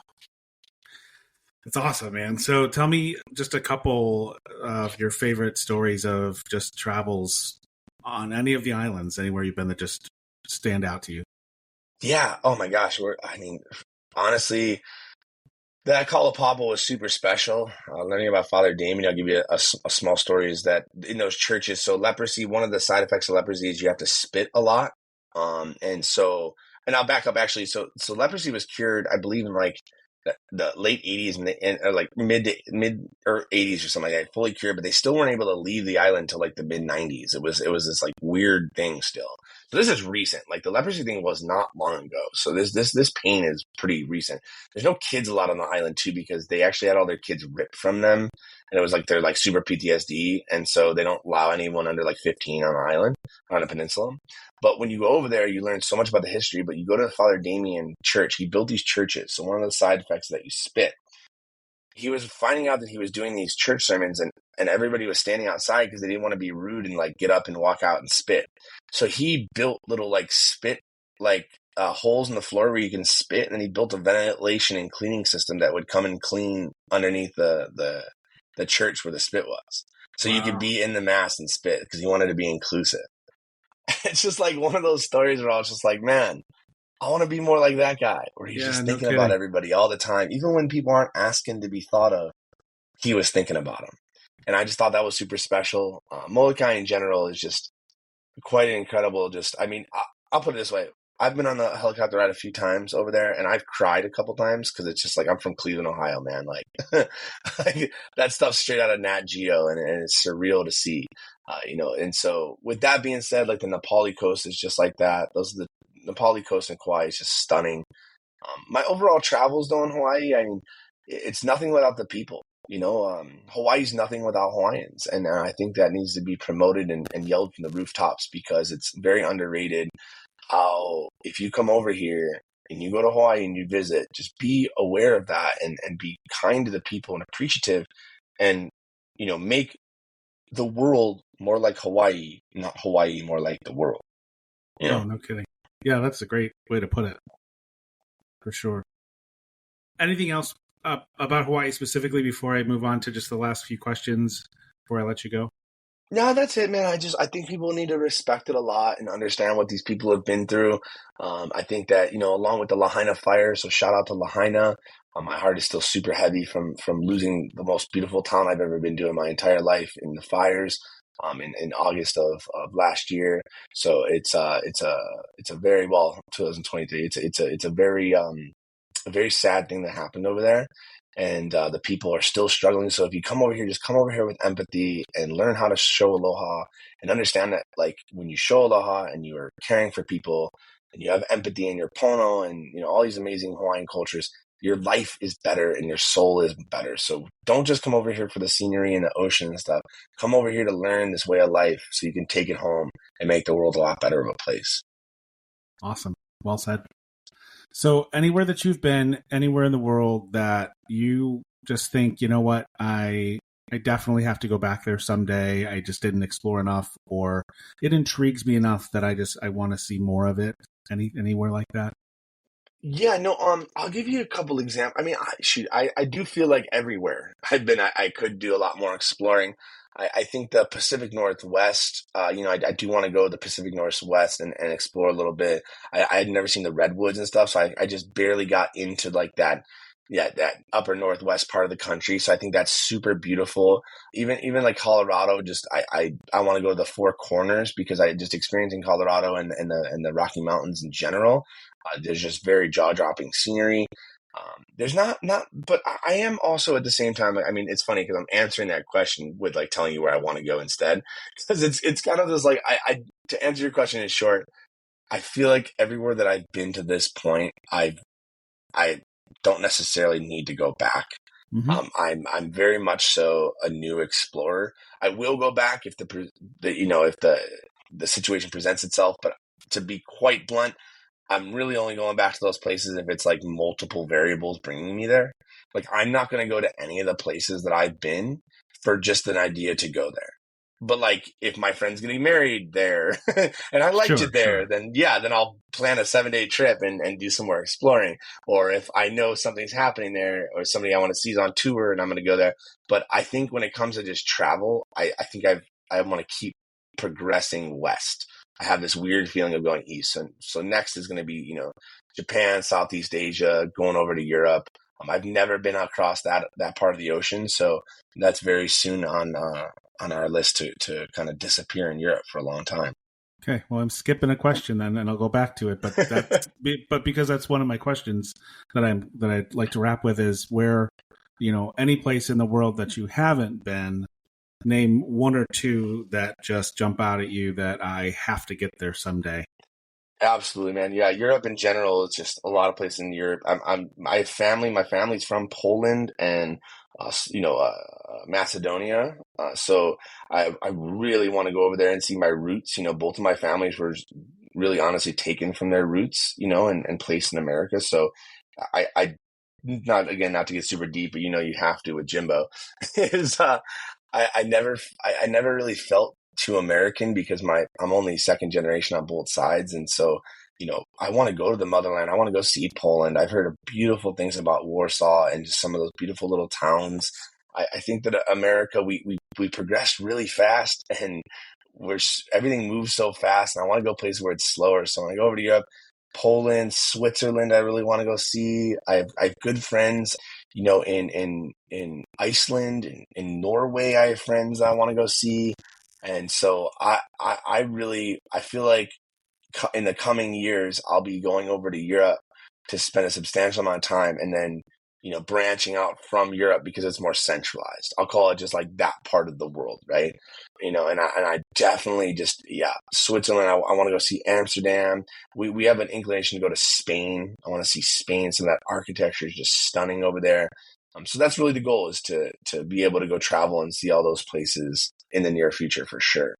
It's awesome, man. So tell me just a couple of your favorite stories of just travels on any of the islands, anywhere you've been that just stand out to you. Yeah. Oh my gosh. Honestly, that Kalapapa was super special. Learning about Father Damien, I'll give you a small story, is that in those churches, so leprosy, one of the side effects of leprosy is you have to spit a lot. And I'll back up actually. So leprosy was cured, I believe, in like the late 80s or like mid or 80s or something like that, fully cured, but they still weren't able to leave the island till like the mid 90s. It was this like weird thing still. So this is recent. Like the leprosy thing was not long ago. So this pain is pretty recent. There's no kids allowed on the island too, because they actually had all their kids ripped from them, and it was like they're like super PTSD, and so they don't allow anyone under like 15 on the island, on a peninsula. But when you go over there, you learn so much about the history. But you go to the Father Damien church. He built these churches. So one of the side effects is that you spit. He was finding out that he was doing these church sermons, and everybody was standing outside because they didn't want to be rude and like get up and walk out and spit. So he built little like spit like holes in the floor where you can spit, and then he built a ventilation and cleaning system that would come and clean underneath the church where the spit was. So you could be in the mass and spit because he wanted to be inclusive. It's just like one of those stories where I was just like, man, I want to be more like that guy, where he's just thinking about everybody all the time. Even when people aren't asking to be thought of, he was thinking about them. And I just thought that was super special. Molokai in general is just quite incredible. I'll put it this way. I've been on the helicopter ride a few times over there, and I've cried a couple times because it's just like, I'm from Cleveland, Ohio, man. Like, like that stuff's straight out of Nat Geo, and it's surreal to see, And so with that being said, like the Nepali coast is just like that. Those are the Nepali coast and Kauai is just stunning. My overall travels though in Hawaii, I mean, it's nothing without the people. Hawaii's nothing without Hawaiians. And I think that needs to be promoted and yelled from the rooftops, because it's very underrated how if you come over here and you go to Hawaii and you visit, just be aware of that and be kind to the people and appreciative and, make the world more like Hawaii, not Hawaii more like the world. Oh, no kidding. Yeah, that's a great way to put it, for sure. Anything else about Hawaii specifically before I move on to just the last few questions before I let you go? No, that's it, man. I think people need to respect it a lot and understand what these people have been through. I think that, along with the Lahaina fire, so shout out to Lahaina. My heart is still super heavy from losing the most beautiful town I've ever been to in my entire life in the fires, in August of last year. So it's a very, well, 2023. It's a very sad thing that happened over there. And the people are still struggling. So if you come over here, just come over here with empathy and learn how to show aloha and understand that, like, when you show aloha and you are caring for people and you have empathy in your pono and, all these amazing Hawaiian cultures, your life is better and your soul is better. So don't just come over here for the scenery and the ocean and stuff. Come over here to learn this way of life so you can take it home and make the world a lot better of a place. Awesome. Well said. So anywhere that you've been, anywhere in the world that you just think, you know what, I definitely have to go back there someday. I just didn't explore enough, or it intrigues me enough that I want to see more of it. Anywhere like that? Yeah, no, I'll give you a couple examples. I mean, I do feel like everywhere I've been, I could do a lot more exploring. I think the Pacific Northwest, I do want to go to the Pacific Northwest and explore a little bit. I had never seen the redwoods and stuff, so I just barely got into like that, yeah, that upper Northwest part of the country. So I think that's super beautiful. Even like Colorado, just I want to go to the Four Corners because I just experienced in Colorado and the Rocky Mountains in general. There's just very jaw-dropping scenery. There's not, but I am also at the same time. I mean, it's funny because I'm answering that question with like telling you where I want to go instead, because it's kind of this like I to answer your question in short, I feel like everywhere that I've been to this point, I don't necessarily need to go back. Mm-hmm. I'm very much so a new explorer. I will go back if if the situation presents itself, but to be quite blunt, I'm really only going back to those places if it's like multiple variables bringing me there. Like, I'm not going to go to any of the places that I've been for just an idea to go there. But like, if my friend's getting married there and I liked it there, then I'll plan a 7-day trip and do some more exploring. Or if I know something's happening there or somebody I want to see is on tour and I'm going to go there. But I think when it comes to just travel, I think I want to keep progressing west. I have this weird feeling of going east. And so next is going to be, Japan, Southeast Asia, going over to Europe. I've never been across that part of the ocean. So that's very soon on our list to kind of disappear in Europe for a long time. Okay. Well, I'm skipping a question then, and I'll go back to it. But but because that's one of my questions that I'd like to wrap with is where, any place in the world that you haven't been, name one or two that just jump out at you that I have to get there someday. Absolutely, man. Yeah, Europe in general is just a lot of places in Europe. My family's from Poland and Macedonia. So I really want to go over there and see my roots. Both of my families were really honestly taken from their roots, and placed in America. So I not to get super deep, but you have to with Jimbo is I never really felt too American because I'm only second generation on both sides. And so, I want to go to the motherland. I want to go see Poland. I've heard beautiful things about Warsaw and just some of those beautiful little towns. I think that America, we progressed really fast and everything moves so fast. And I want to go places where it's slower. So when I go over to Europe, Poland, Switzerland, I really want to go see. I have good friends, in Iceland, in Norway. I have friends I want to go see. And so I feel like in the coming years, I'll be going over to Europe to spend a substantial amount of time and then, branching out from Europe because it's more centralized. I'll call it just like that part of the world, right? And I definitely just, Switzerland, I want to go see Amsterdam. We have an inclination to go to Spain. I want to see Spain. Some of that architecture is just stunning over there. So that's really the goal, is to be able to go travel and see all those places in the near future for sure.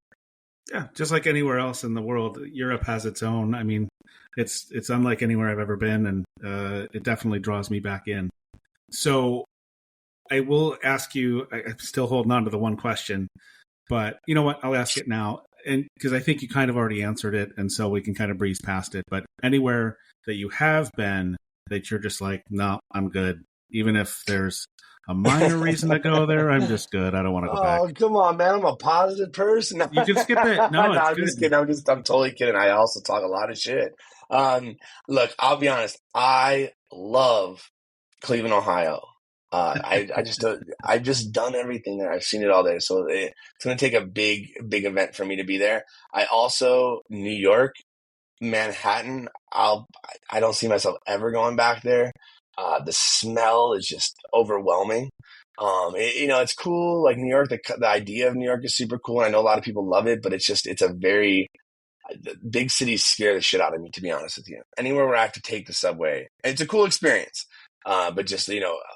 Yeah, just like anywhere else in the world, Europe has its own. I mean, It's unlike anywhere I've ever been, and it definitely draws me back in. So I will ask you. I'm still holding on to the one question, but you know what? I'll ask it now, and because I think you kind of already answered it, and so we can kind of breeze past it. But anywhere that you have been that you're just like, no, I'm good, even if there's a minor reason to go there, I'm just good. I don't want to go back. Oh, come on, man. I'm a positive person. You can skip it. No, it's I'm good. just kidding. I'm totally kidding. I also talk a lot of shit. Look, I'll be honest. I love Cleveland, Ohio. I've just done everything there. I've seen it all there. So it's going to take a big event for me to be there. I also, New York, Manhattan, I don't see myself ever going back there. The smell is just overwhelming. It's cool. Like New York, the idea of New York is super cool. I know a lot of people love it, but it's a very big cities scare the shit out of me, to be honest with you. Anywhere where I have to take the subway, it's a cool experience. But just,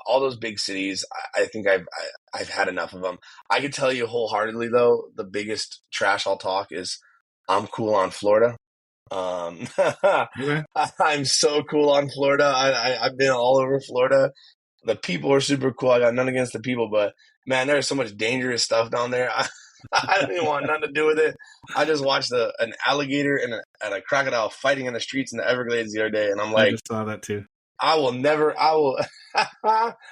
all those big cities, I think I've had enough of them. I can tell you wholeheartedly though, the biggest trash I'll talk is I'm cool on Florida. Okay. I'm so cool on Florida. I've been all over Florida. The people are super cool. I got none against the people, but man, there's so much dangerous stuff down there. I don't even want nothing to do with it. I just watched an alligator and a crocodile fighting in the streets in the Everglades the other day, and I'm I like, just saw that too. I will.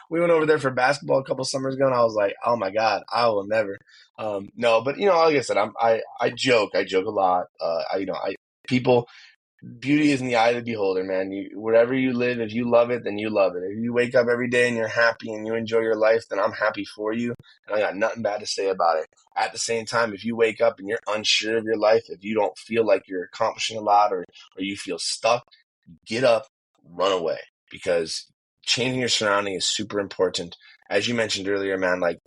We went over there for basketball a couple summers ago, and I was like, oh my God, I will never. No, but like I said, I joke a lot. People, beauty is in the eye of the beholder, man. Wherever you live, if you love it, then you love it. If you wake up every day and you're happy and you enjoy your life, then I'm happy for you, and I got nothing bad to say about it. At the same time, if you wake up and you're unsure of your life, if you don't feel like you're accomplishing a lot, or you feel stuck, get up, run away, because changing your surrounding is super important. As you mentioned earlier, man, like,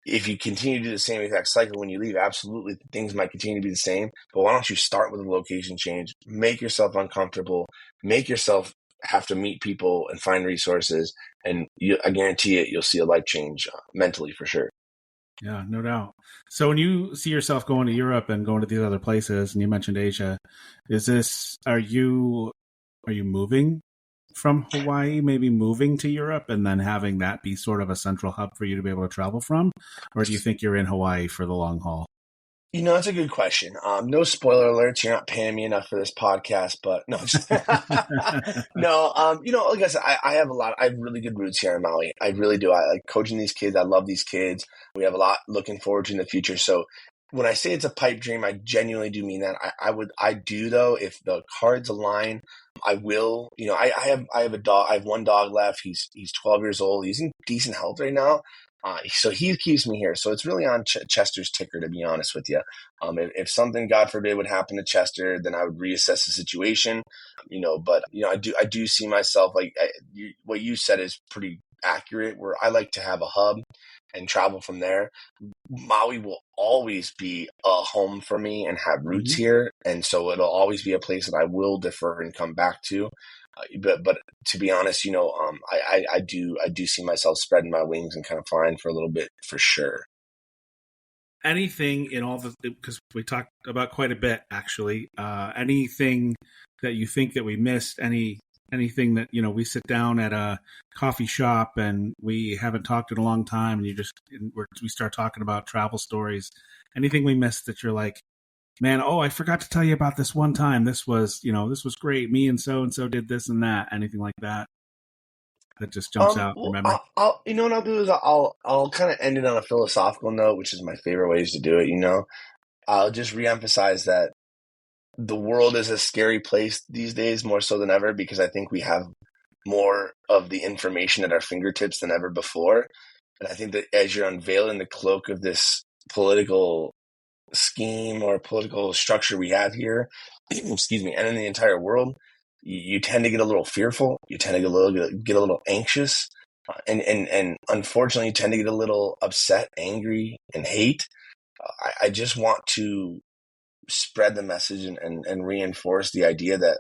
if you continue to do the same exact cycle when you leave, absolutely things might continue to be the same. But why don't you start with a location change? Make yourself uncomfortable. Make yourself have to meet people and find resources. And I guarantee it, you'll see a life change mentally for sure. Yeah, no doubt. So when you see yourself going to Europe and going to these other places, and you mentioned Asia, are you moving from Hawaii, maybe moving to Europe and then having that be sort of a central hub for you to be able to travel from? Or do you think you're in Hawaii for the long haul? That's a good question. No spoiler alerts. You're not paying me enough for this podcast, but no. No, like I said, I have really good roots here in Maui. I really do. I like coaching these kids. I love these kids. We have a lot looking forward to in the future. So when I say it's a pipe dream, I genuinely do mean that. I do though. If the cards align, I will. I have a dog. I have one dog left. He's 12 years old. He's in decent health right now. So he keeps me here. So it's really on Chester's ticker, to be honest with you. If something, God forbid, would happen to Chester, then I would reassess the situation. But I do see myself what you said is pretty accurate. Where I like to have a hub and travel from there. Maui will always be a home for me and have roots here, and so it'll always be a place that I will defer and come back to. But to be honest, I do see myself spreading my wings and kind of flying for a little bit for sure. Anything in all because we talked about quite a bit actually. Anything that you think that we missed? Anything that we sit down at a coffee shop and we haven't talked in a long time, and we start talking about travel stories. Anything we missed that you're like, man, I forgot to tell you about this one time. This was great. Me and so did this and that. Anything like that just jumps out. Remember? What I'll do is I'll kind of end it on a philosophical note, which is my favorite ways to do it. I'll just reemphasize that the world is a scary place these days, more so than ever, because I think we have more of the information at our fingertips than ever before. And I think that as you're unveiling the cloak of this political scheme or political structure we have here, excuse me, and in the entire world, you tend to get a little fearful. You tend to get a little anxious, and unfortunately, you tend to get a little upset, angry, and hate. I just want to spread the message and reinforce the idea that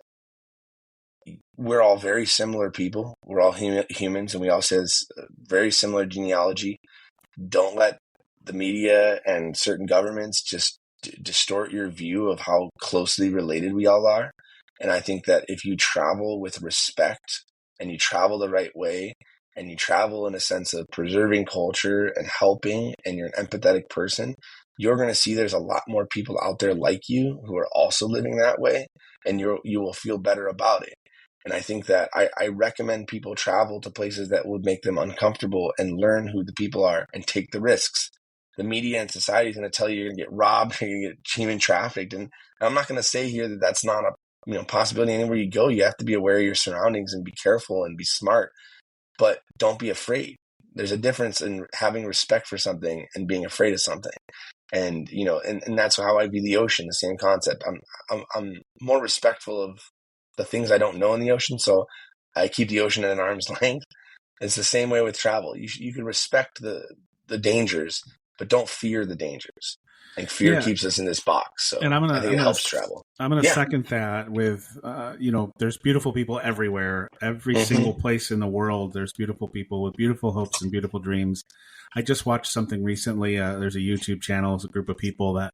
we're all very similar people. We're all humans, and we all share this very similar genealogy. Don't let the media and certain governments just distort your view of how closely related we all are. And I think that if you travel with respect and you travel the right way and you travel in a sense of preserving culture and helping, and you're an empathetic person, you're going to see there's a lot more people out there like you who are also living that way, and you will feel better about it. And I think that I recommend people travel to places that would make them uncomfortable and learn who the people are and take the risks. The media and society is going to tell you you're going to get robbed, you're going to get human trafficked. And I'm not going to say here that that's not a possibility anywhere you go. You have to be aware of your surroundings and be careful and be smart, but don't be afraid. There's a difference in having respect for something and being afraid of something. And, and that's how I view the ocean, the same concept. I'm more respectful of the things I don't know in the ocean. So I keep the ocean at an arm's length. It's the same way with travel. You can respect the dangers, but don't fear the dangers. And fear keeps us in this box. So and I think it helps travel. I'm going to second that with, there's beautiful people everywhere. Every single place in the world, there's beautiful people with beautiful hopes and beautiful dreams. I just watched something recently. There's a YouTube channel. It's a group of people that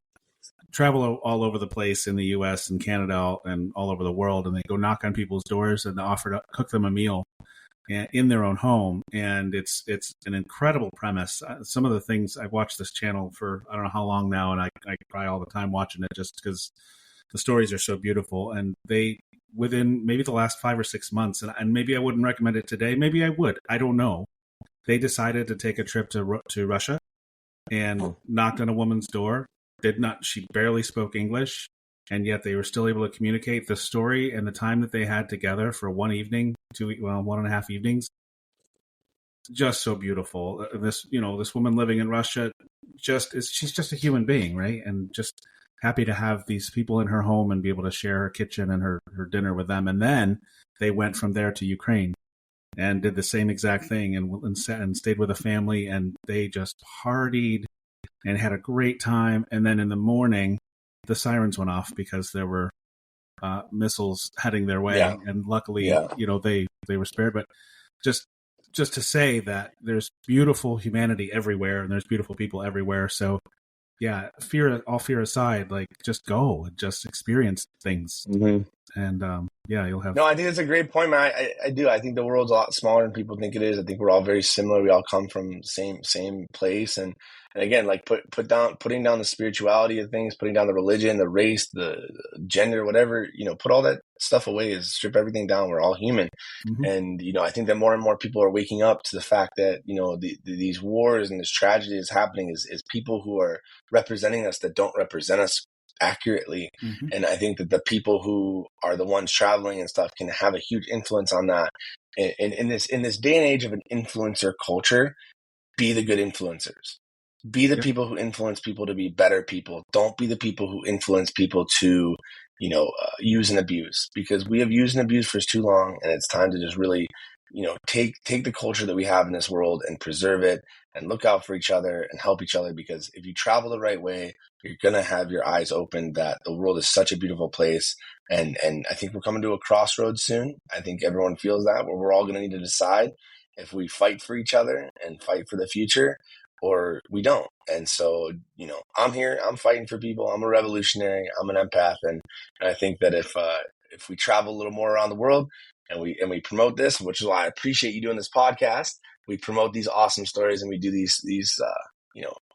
travel all over the place in the U.S. and Canada and all over the world, and they go knock on people's doors and offer to cook them a meal in their own home. And it's an incredible premise. Some of the things, I've watched this channel for I don't know how long now, and I cry all the time watching it just because the stories are so beautiful. And they, within maybe the last 5 or 6 months, and maybe I wouldn't recommend it today, maybe I would, I don't know, they decided to take a trip to Russia and knocked on a woman's door. She barely spoke English, and yet they were still able to communicate. The story and the time that they had together for one evening, 1.5 evenings, just so beautiful. This woman living in Russia, she's just a human being, right? And just happy to have these people in her home and be able to share her kitchen and her dinner with them. And then they went from there to Ukraine and did the same exact thing and stayed with a family, and they just partied and had a great time. And then in the morning, the sirens went off because there were missiles heading their way. Yeah. And luckily, they were spared. But just to say that there's beautiful humanity everywhere and there's beautiful people everywhere. So yeah, all fear aside, like just go and just experience things. Mm-hmm. And you'll have. No, I think that's a great point, man. I do. I think the world's a lot smaller than people think it is. I think we're all very similar. We all come from the same place. And again, like putting down the spirituality of things, putting down the religion, the race, the gender, whatever, put all that stuff away, is strip everything down. We're all human. Mm-hmm. And, I think that more and more people are waking up to the fact that, these wars and this tragedy is happening is people who are representing us that don't represent us accurately. Mm-hmm. And I think that the people who are the ones traveling and stuff can have a huge influence on that. And in this day and age of an influencer culture, be the good influencers. Be the people who influence people to be better people. Don't be the people who influence people to, use and abuse, because we have used and abused for too long. And it's time to just really, take the culture that we have in this world and preserve it and look out for each other and help each other. Because if you travel the right way, you're going to have your eyes open that the world is such a beautiful place. And I think we're coming to a crossroads soon. I think everyone feels that, where we're all going to need to decide if we fight for each other and fight for the future, or we don't. And so, I'm here, I'm fighting for people. I'm a revolutionary. I'm an empath. And I think that if we travel a little more around the world and we promote this, which is why I appreciate you doing this podcast, we promote these awesome stories and we do these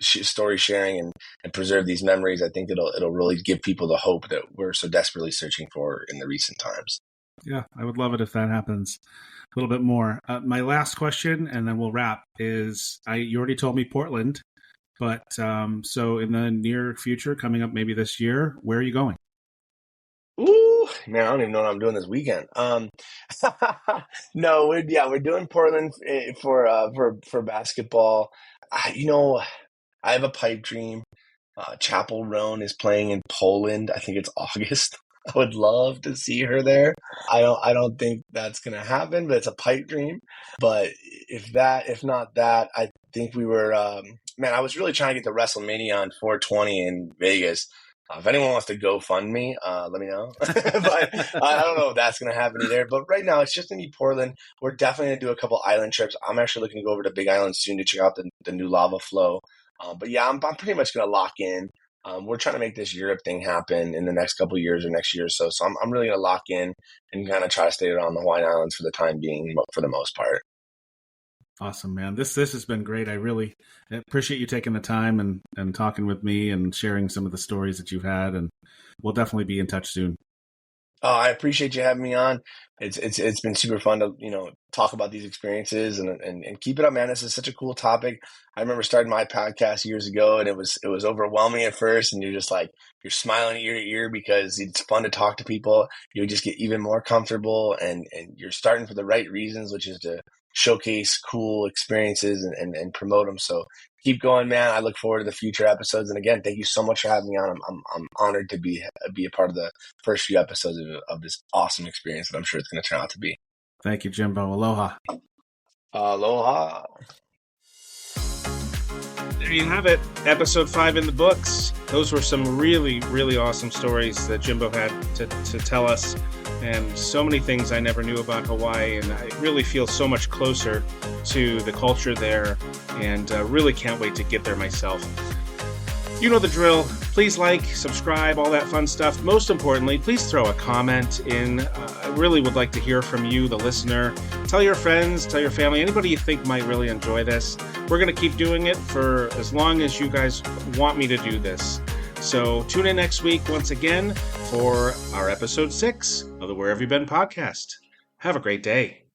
story sharing and preserve these memories, I think it'll really give people the hope that we're so desperately searching for in the recent times. Yeah, I would love it if that happens a little bit more. My last question, and then we'll wrap, is you already told me Portland, but so in the near future, coming up maybe this year, where are you going? Ooh, man, I don't even know what I'm doing this weekend. No, we're doing Portland for basketball. I have a pipe dream. Chapel Roan is playing in Poland. I think it's August. I would love to see her there. I don't think that's gonna happen, but it's a pipe dream. But if not that, I think we were. I was really trying to get to WrestleMania on 420 in Vegas. If anyone wants to go fund me, let me know. But I don't know if that's going to happen either. But right now, it's just going to be Portland. We're definitely going to do a couple island trips. I'm actually looking to go over to Big Island soon to check out the new lava flow. But yeah, I'm pretty much going to lock in We're trying to make this Europe thing happen in the next couple of years or next year or so. So I'm really going to lock in and kind of try to stay on the Hawaiian Islands for the time being, for the most part. Awesome, man. This has been great. I really appreciate you taking the time and talking with me and sharing some of the stories that you've had. And we'll definitely be in touch soon. I appreciate you having me on. It's been super fun to talk about these experiences and keep it up, man. This is such a cool topic. I remember starting my podcast years ago, and it was overwhelming at first, and you're just like you're smiling ear to ear because it's fun to talk to people. You just get even more comfortable, and you're starting for the right reasons, which is to showcase cool experiences and promote them. So keep going, man. I look forward to the future episodes. And again, thank you so much for having me on. I'm honored to be a part of the first few episodes of this awesome experience that I'm sure it's going to turn out to be. Thank you, Jimbo. Aloha. Aloha. There you have it. Episode 5 in the books. Those were some really, really awesome stories that Jimbo had to tell us. And so many things I never knew about Hawaii. And I really feel so much closer to the culture there. And really can't wait to get there myself. You know the drill. Please like, subscribe, all that fun stuff. Most importantly, please throw a comment in. I really would like to hear from you, the listener. Tell your friends, tell your family, anybody you think might really enjoy this. We're going to keep doing it for as long as you guys want me to do this. So tune in next week once again for our episode 6 of the Where Have You Been podcast. Have a great day.